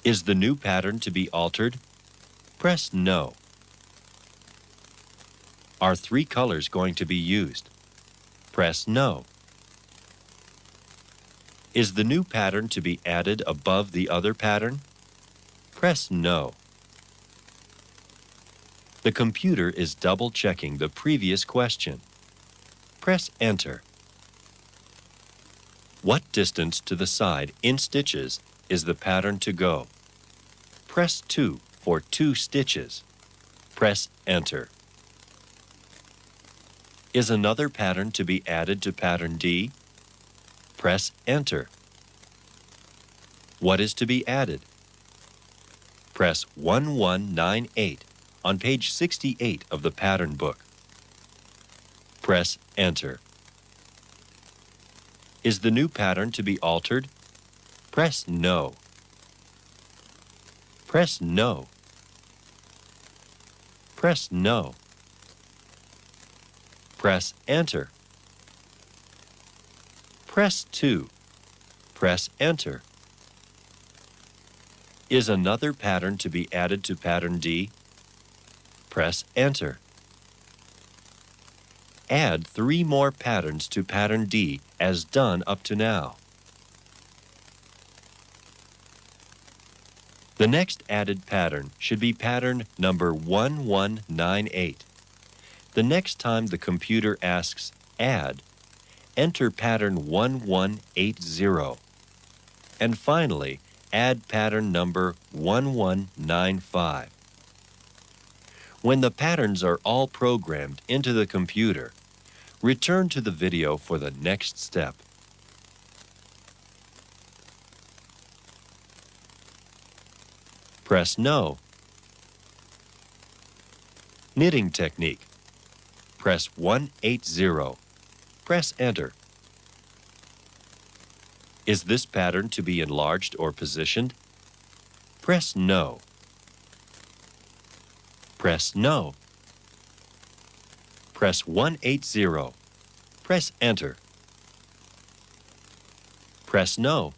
Is the new pattern to be altered? Press No. Are 3 colors going to be used? Press No. Is the new pattern to be added above the other pattern? Press No. The computer is double-checking the previous question. Press Enter. What distance to the side in stitches is the pattern to go? Press 2 for 2 stitches. Press Enter. Is another pattern to be added to pattern D? Press Enter. What is to be added? Press 1198 on page 68 of the Pattern Book. Press Enter. Is the new pattern to be altered? Press No. Press No. Press No. Press Enter. Press 2. Press Enter. Is another pattern to be added to pattern D? Press Enter. Add 3 more patterns to pattern D as done up to now. The next added pattern should be pattern number 1198. The next time the computer asks Add, enter pattern 1180. And finally, add pattern number 1195. When the patterns are all programmed into the computer, return to the video for the next step. Press No. Knitting technique. Press 180. Press Enter. Is this pattern to be enlarged or positioned? Press No. Press No. Press 180. Press Enter. Press No.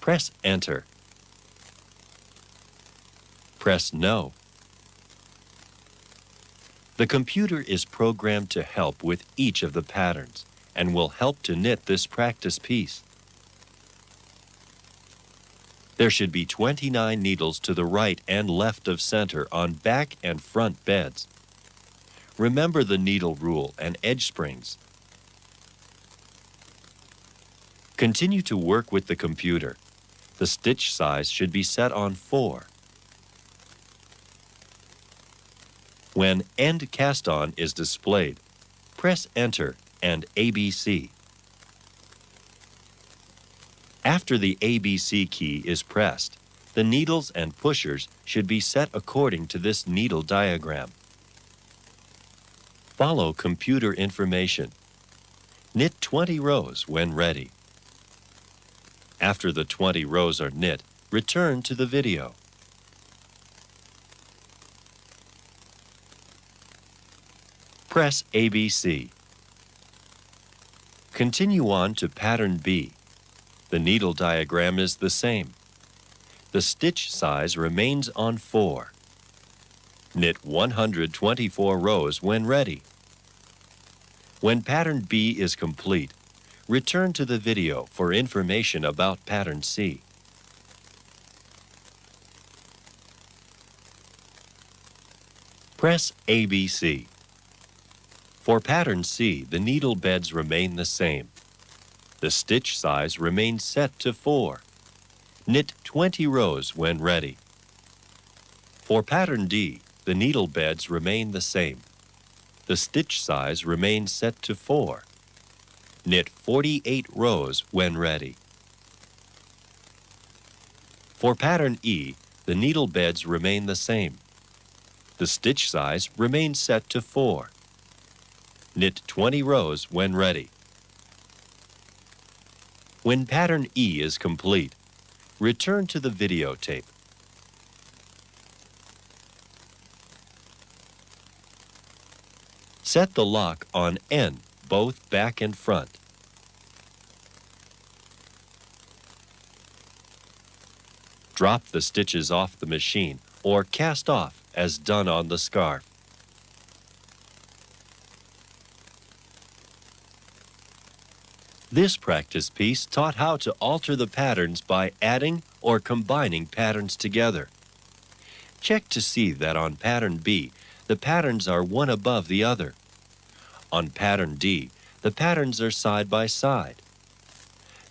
Press Enter. Press No. The computer is programmed to help with each of the patterns and will help to knit this practice piece. There should be 29 needles to the right and left of center on back and front beds. Remember the needle rule and edge springs. Continue to work with the computer. The stitch size should be set on 4. When End Cast On is displayed, press Enter and ABC. After the ABC key is pressed, the needles and pushers should be set according to this needle diagram. Follow computer information. Knit 20 rows when ready. After the 20 rows are knit, return to the video. Press ABC. Continue on to pattern B. The needle diagram is the same. The stitch size remains on 4. Knit 124 rows when ready. When pattern B is complete, return to the video for information about pattern C. Press ABC. For pattern C, the needle beds remain the same. The stitch size remains set to 4. Knit 20 rows when ready. For pattern D, the needle beds remain the same. The stitch size remains set to 4. Knit 48 rows when ready. For pattern E, the needle beds remain the same. The stitch size remains set to 4. Knit 20 rows when ready. When pattern E is complete, return to the videotape. Set the lock on N, both back and front. Drop the stitches off the machine or cast off as done on the scarf. This practice piece taught how to alter the patterns by adding or combining patterns together. Check to see that on pattern B, the patterns are one above the other. On pattern D, the patterns are side by side.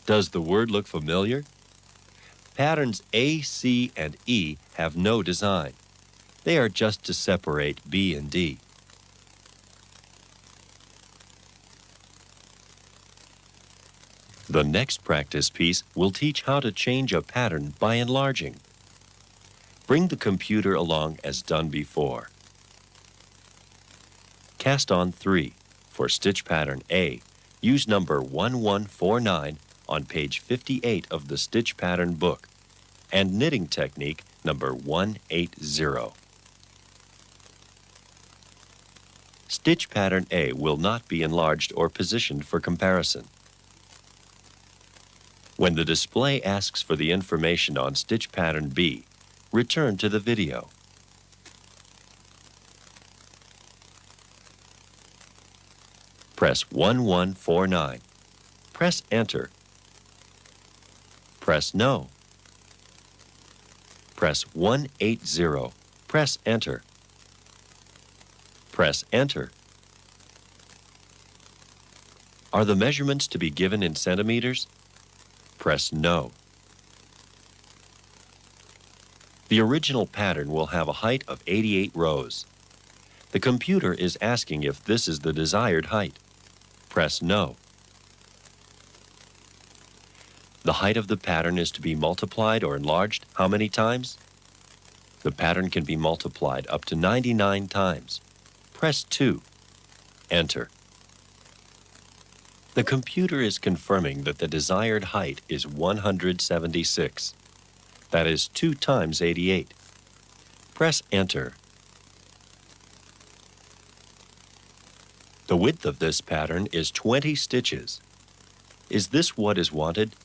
Does the word look familiar? Patterns A, C, and E have no design. They are just to separate B and D. The next practice piece will teach how to change a pattern by enlarging. Bring the computer along as done before. Cast on 3. For stitch pattern A, use number 1149 on page 58 of the stitch pattern book and knitting technique number 180. Stitch pattern A will not be enlarged or positioned for comparison. When the display asks for the information on stitch pattern B, return to the video. Press 1149. Press Enter. Press No. Press 180. Press Enter. Press Enter. Are the measurements to be given in centimeters? Press No. The original pattern will have a height of 88 rows. The computer is asking if this is the desired height. Press No. The height of the pattern is to be multiplied or enlarged how many times? The pattern can be multiplied up to 99 times. Press 2. Enter. The computer is confirming that the desired height is 176. That is 2 times 88. Press Enter. The width of this pattern is 20 stitches. Is this what is wanted?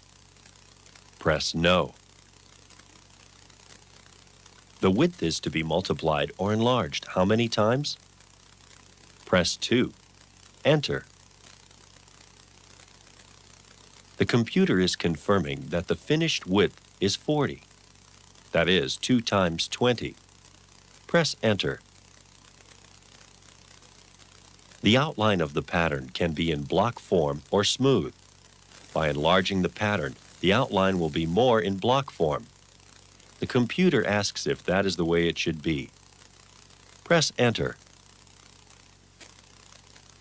Press No. The width is to be multiplied or enlarged how many times? Press 2. Enter. The computer is confirming that the finished width is 40. that is 2 times 20. Press Enter. The outline of the pattern can be in block form or smooth. By enlarging the pattern, the outline will be more in block form. The computer asks if that is the way it should be. Press Enter.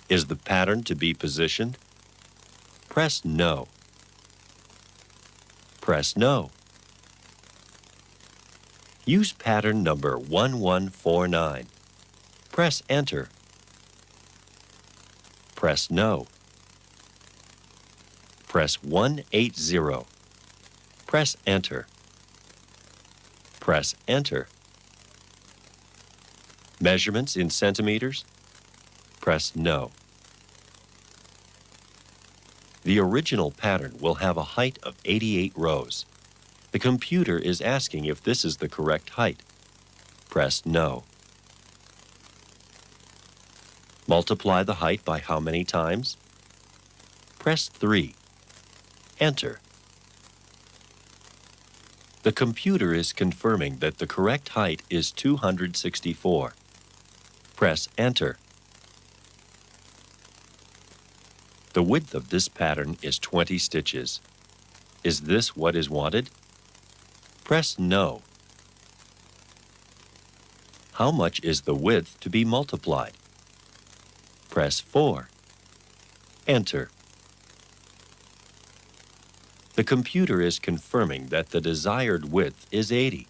Is the pattern to be positioned? Press No. Press No. Use pattern number 1149. Press Enter. Press No. Press 180. Press Enter. Press Enter. Measurements in centimeters? Press No. The original pattern will have a height of 88 rows. The computer is asking if this is the correct height. Press No. Multiply the height by how many times? Press 3. Enter. The computer is confirming that the correct height is 264. Press Enter. The width of this pattern is 20 stitches. Is this what is wanted? Press No. How much is the width to be multiplied? Press 4. Enter. The computer is confirming that the desired width is 80.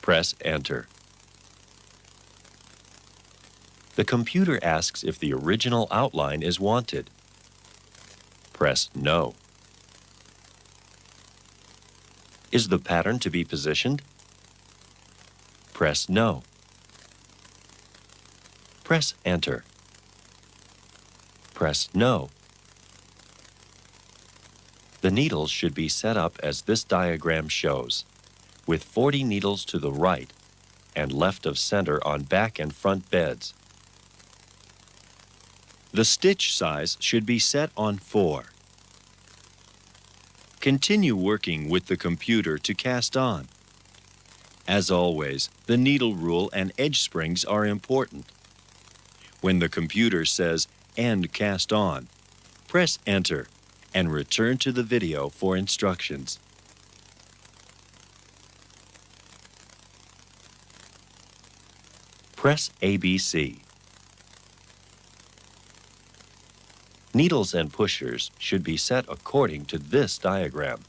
Press Enter. The computer asks if the original outline is wanted. Press No. Is the pattern to be positioned? Press No. Press Enter. Press No. The needles should be set up as this diagram shows, with 40 needles to the right and left of center on back and front beds. The stitch size should be set on 4. Continue working with the computer to cast on. As always, the needle rule and edge springs are important. When the computer says End Cast On, press Enter and return to the video for instructions. Press ABC. Needles and pushers should be set according to this diagram.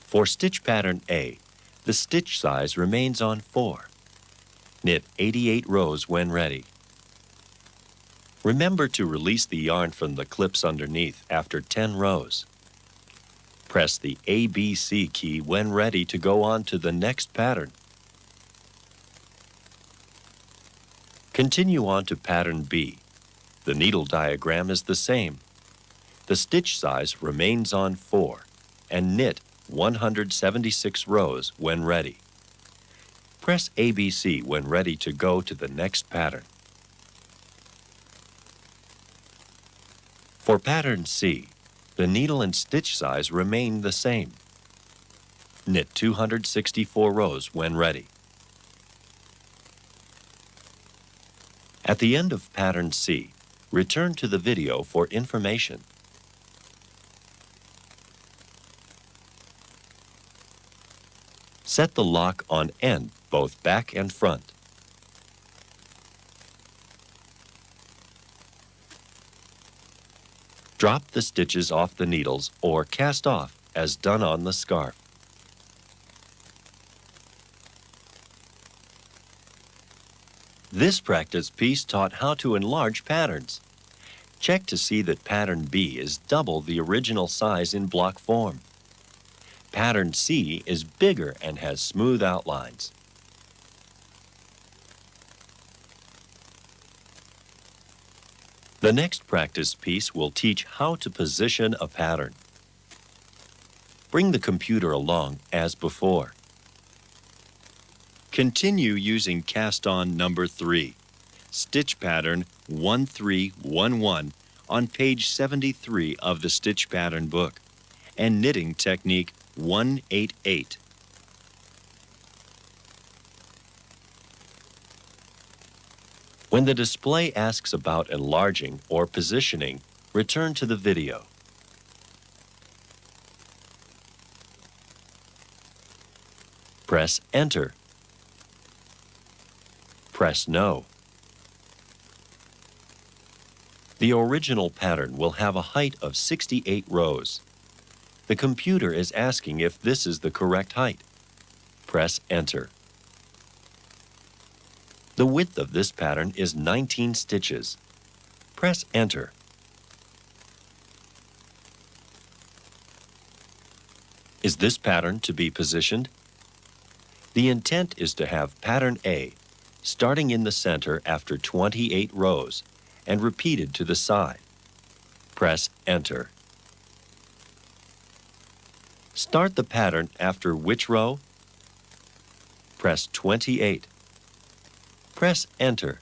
For stitch pattern A, the stitch size remains on 4. Knit 88 rows when ready. Remember to release the yarn from the clips underneath after 10 rows. Press the ABC key when ready to go on to the next pattern. Continue on to pattern B. The needle diagram is the same. The stitch size remains on 4 and knit 176 rows when ready. Press ABC when ready to go to the next pattern. For pattern C, the needle and stitch size remain the same. Knit 264 rows when ready. At the end of pattern C, return to the video for information. Set the lock on end, both back and front. Drop the stitches off the needles or cast off as done on the scarf. This practice piece taught how to enlarge patterns. Check to see that pattern B is double the original size in block form. Pattern C is bigger and has smooth outlines. The next practice piece will teach how to position a pattern. Bring the computer along as before. Continue using cast-on number 3, stitch pattern 1311 on page 73 of the stitch pattern book, and knitting technique 188. When the display asks about enlarging or positioning, return to the video. Press Enter. Press No. The original pattern will have a height of 68 rows. The computer is asking if this is the correct height. Press Enter. The width of this pattern is 19 stitches. Press Enter. Is this pattern to be positioned? The intent is to have pattern A starting in the center after 28 rows and repeated to the side. Press Enter. Start the pattern after which row? Press 28. Press Enter.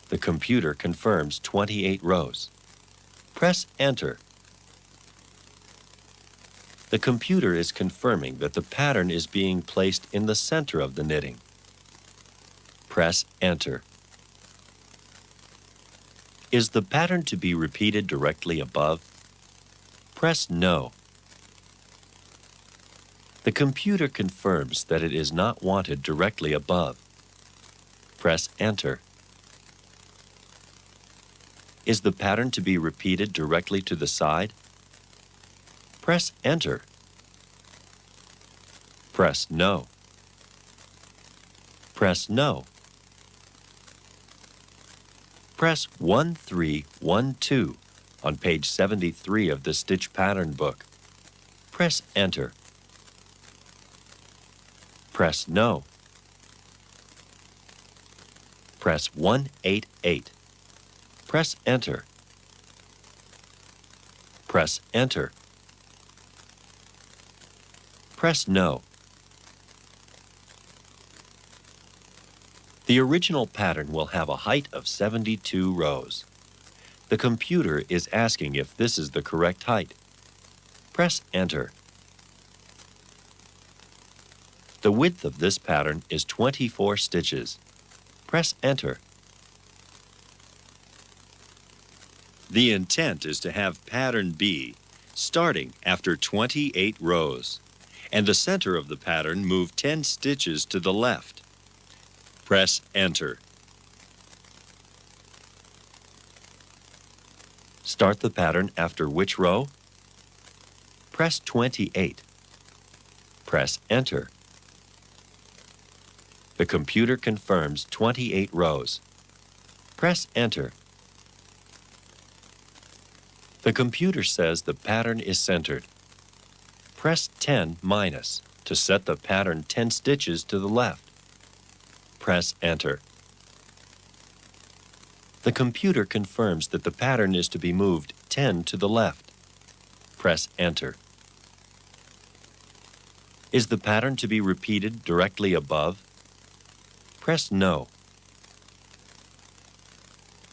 The computer confirms 28 rows. Press Enter. The computer is confirming that the pattern is being placed in the center of the knitting. Press Enter. Is the pattern to be repeated directly above? Press No. The computer confirms that it is not wanted directly above. Press Enter. Is the pattern to be repeated directly to the side? Press Enter. Press No. Press No. Press 1312 on page 73 of the Stitch Pattern book. Press Enter. Press No. Press 188. Press Enter. Press Enter. Press No. The original pattern will have a height of 72 rows. The computer is asking if this is the correct height. Press Enter. The width of this pattern is 24 stitches. Press Enter. The intent is to have pattern B starting after 28 rows, and the center of the pattern move 10 stitches to the left. Press Enter. Start the pattern after which row? Press 28. Press Enter. The computer confirms 28 rows. Press Enter. The computer says the pattern is centered. Press 10 minus to set the pattern 10 stitches to the left. Press Enter. The computer confirms that the pattern is to be moved 10 to the left. Press Enter. Is the pattern to be repeated directly above? Press No.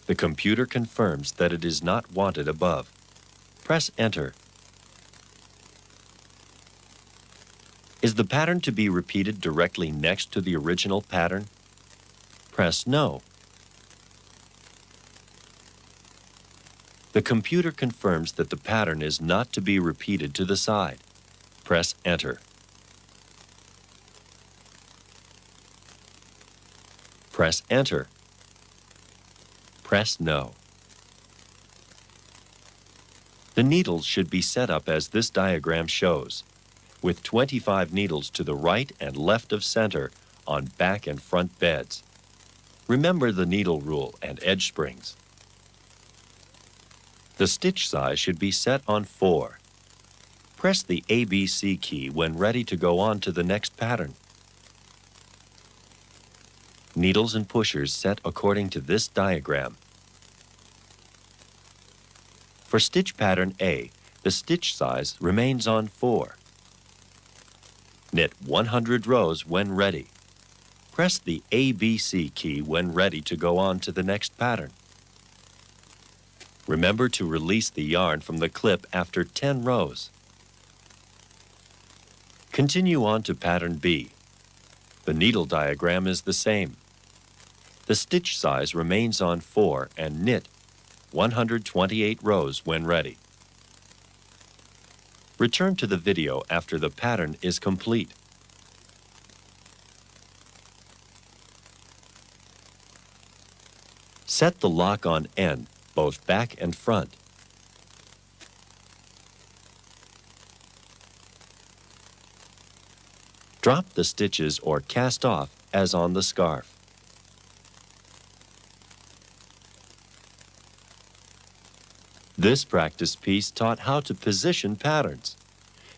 The computer confirms that it is not wanted above. Press Enter. Is the pattern to be repeated directly next to the original pattern? Press No. The computer confirms that the pattern is not to be repeated to the side. Press Enter. Press Enter. Press No. The needles should be set up as this diagram shows, with 25 needles to the right and left of center on back and front beds. Remember the needle rule and edge springs. The stitch size should be set on 4. Press the ABC key when ready to go on to the next pattern. Needles and pushers set according to this diagram. For stitch pattern A, the stitch size remains on 4. Knit 100 rows when ready. Press the ABC key when ready to go on to the next pattern. Remember to release the yarn from the clip after 10 rows. Continue on to pattern B. The needle diagram is the same. The stitch size remains on 4 and knit 128 rows when ready. Return to the video after the pattern is complete. Set the lock on end, both back and front. Drop the stitches or cast off as on the scarf. This practice piece taught how to position patterns.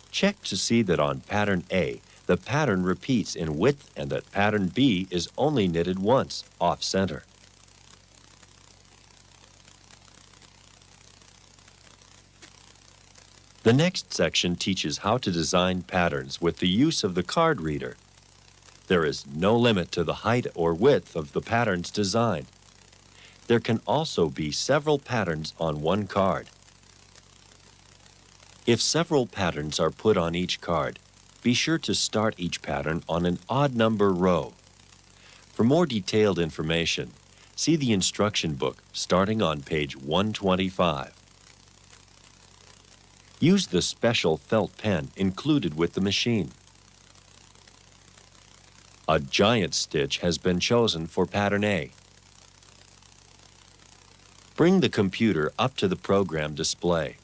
Check to see that on pattern A, the pattern repeats in width and that pattern B is only knitted once, off-center. The next section teaches how to design patterns with the use of the card reader. There is no limit to the height or width of the patterns designed. There can also be several patterns on one card. If several patterns are put on each card, be sure to start each pattern on an odd number row. For more detailed information, see the instruction book starting on page 125. Use the special felt pen included with the machine. A giant stitch has been chosen for pattern A. Bring the computer up to the program display.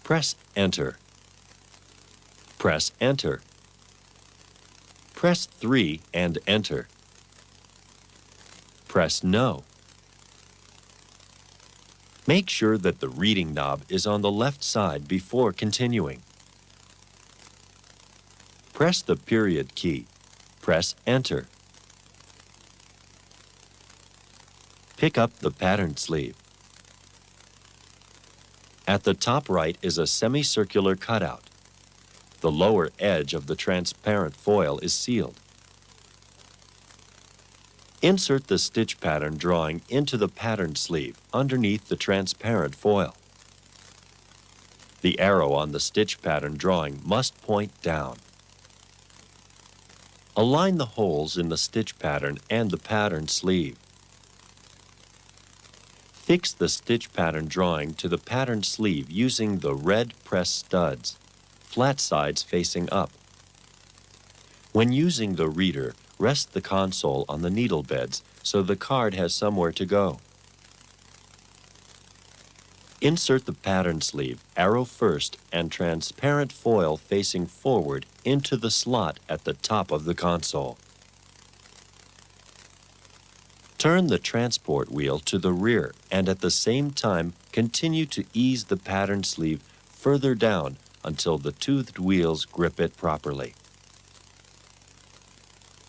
Press Enter. Press Enter. Press 3 and Enter. Press No. Make sure that the reading knob is on the left side before continuing. Press the period key. Press Enter. Pick up the pattern sleeve. At the top right is a semicircular cutout. The lower edge of the transparent foil is sealed. Insert the stitch pattern drawing into the pattern sleeve underneath the transparent foil. The arrow on the stitch pattern drawing must point down. Align the holes in the stitch pattern and the pattern sleeve. Fix the stitch pattern drawing to the pattern sleeve using the red press studs, flat sides facing up. When using the reader, rest the console on the needle beds so the card has somewhere to go. Insert the pattern sleeve, arrow first, and transparent foil facing forward into the slot at the top of the console. Turn the transport wheel to the rear and at the same time continue to ease the pattern sleeve further down until the toothed wheels grip it properly.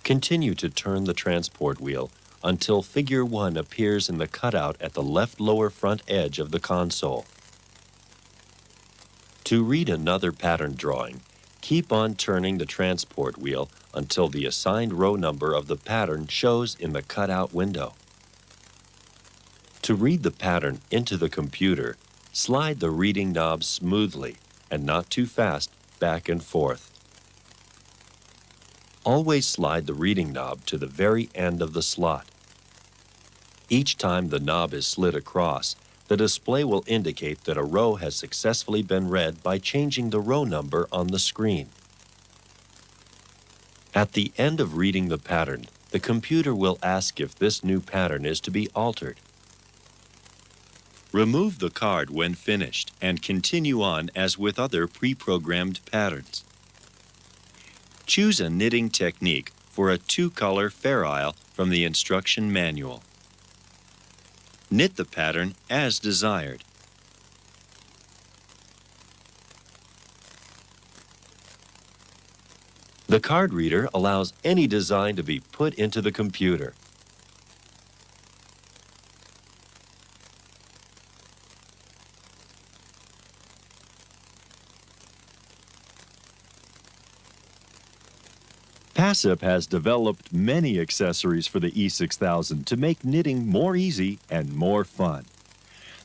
Continue to turn the transport wheel until figure 1 appears in the cutout at the left lower front edge of the console. To read another pattern drawing, keep on turning the transport wheel until the assigned row number of the pattern shows in the cutout window. To read the pattern into the computer, slide the reading knob smoothly and not too fast back and forth. Always slide the reading knob to the very end of the slot. Each time the knob is slid across, the display will indicate that a row has successfully been read by changing the row number on the screen. At the end of reading the pattern, the computer will ask if this new pattern is to be altered. Remove the card when finished and continue on as with other pre-programmed patterns. Choose a knitting technique for a 2-color fair isle from the instruction manual. Knit the pattern as desired. The card reader allows any design to be put into the computer. Passap has developed many accessories for the E6000 to make knitting more easy and more fun.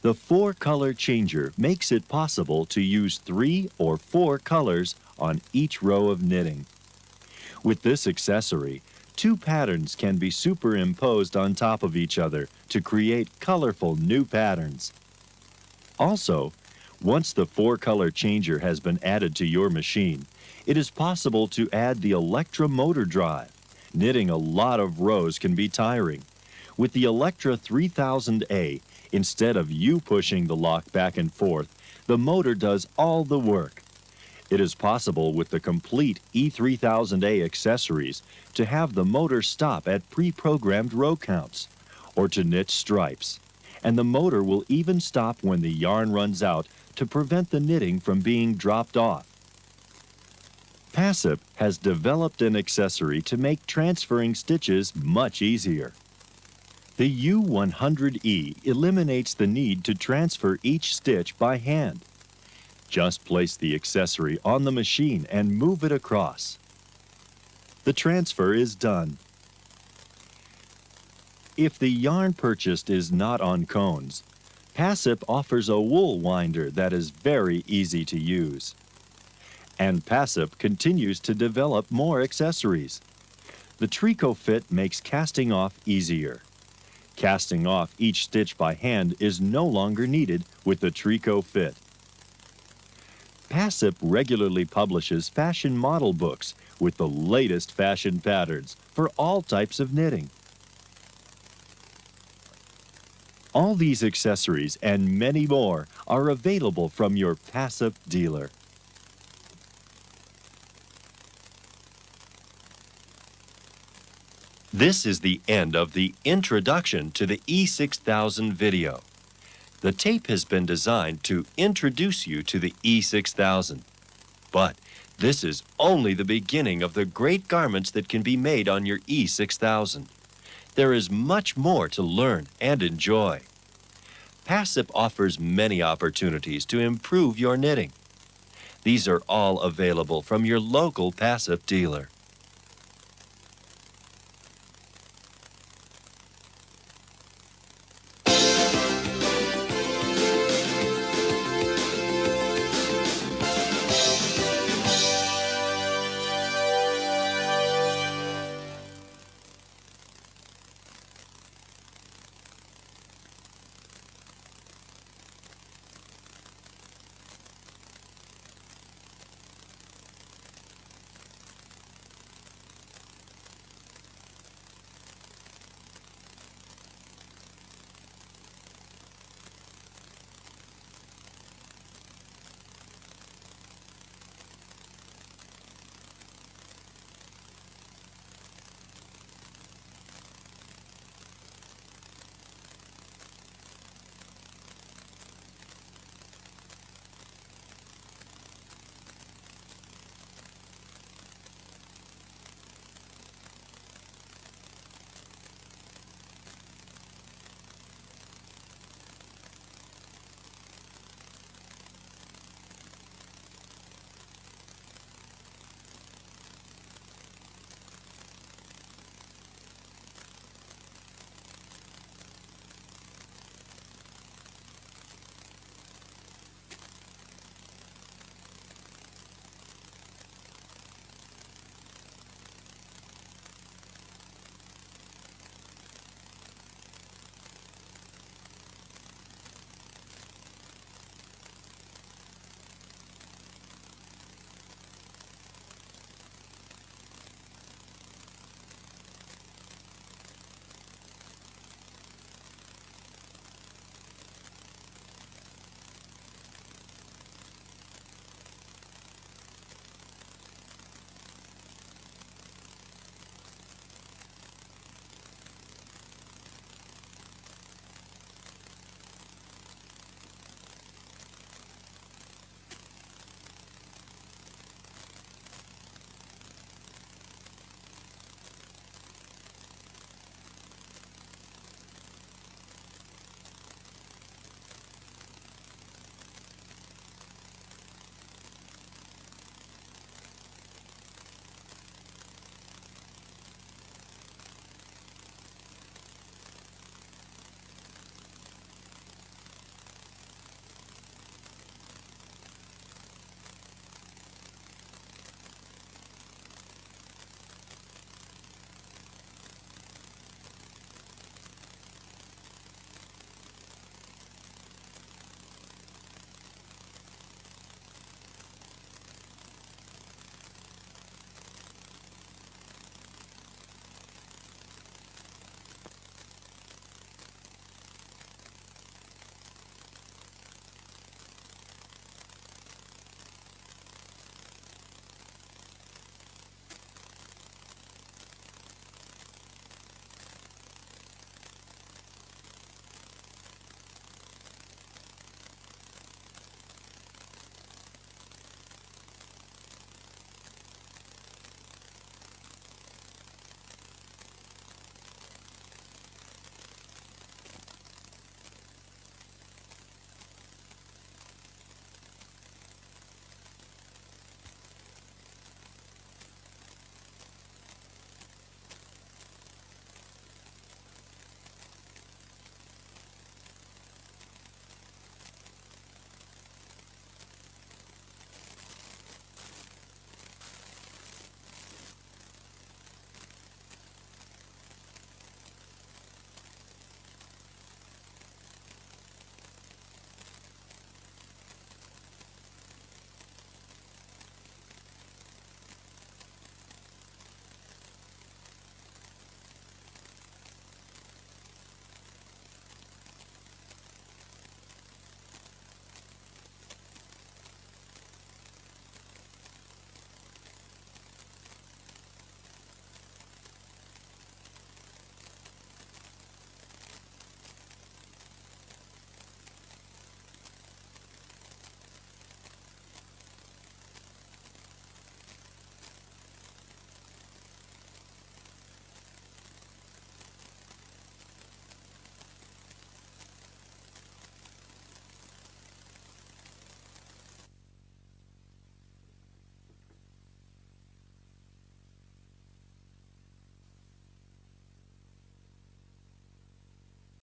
The 4-color changer makes it possible to use 3 or 4 colors on each row of knitting. With this accessory, 2 patterns can be superimposed on top of each other to create colorful new patterns. Also, once the 4-color changer has been added to your machine, it is possible to add the Electra motor drive. Knitting a lot of rows can be tiring. With the Electra 3000A, instead of you pushing the lock back and forth, the motor does all the work. It is possible with the complete E3000A accessories to have the motor stop at pre-programmed row counts, or to knit stripes. And the motor will even stop when the yarn runs out to prevent the knitting from being dropped off. Passap has developed an accessory to make transferring stitches much easier. The U100E eliminates the need to transfer each stitch by hand. Just place the accessory on the machine and move it across. The transfer is done. If the yarn purchased is not on cones, Passap offers a wool winder that is very easy to use. And Passap continues to develop more accessories. The Tricot Fit makes casting off easier. Casting off each stitch by hand is no longer needed with the Tricot Fit. Passap regularly publishes fashion model books with the latest fashion patterns for all types of knitting. All these accessories and many more are available from your Passap dealer. This is the end of the introduction to the E6000 video. The tape has been designed to introduce you to the E6000. But this is only the beginning of the great garments that can be made on your E6000. There is much more to learn and enjoy. Passap offers many opportunities to improve your knitting. These are all available from your local Passap dealer.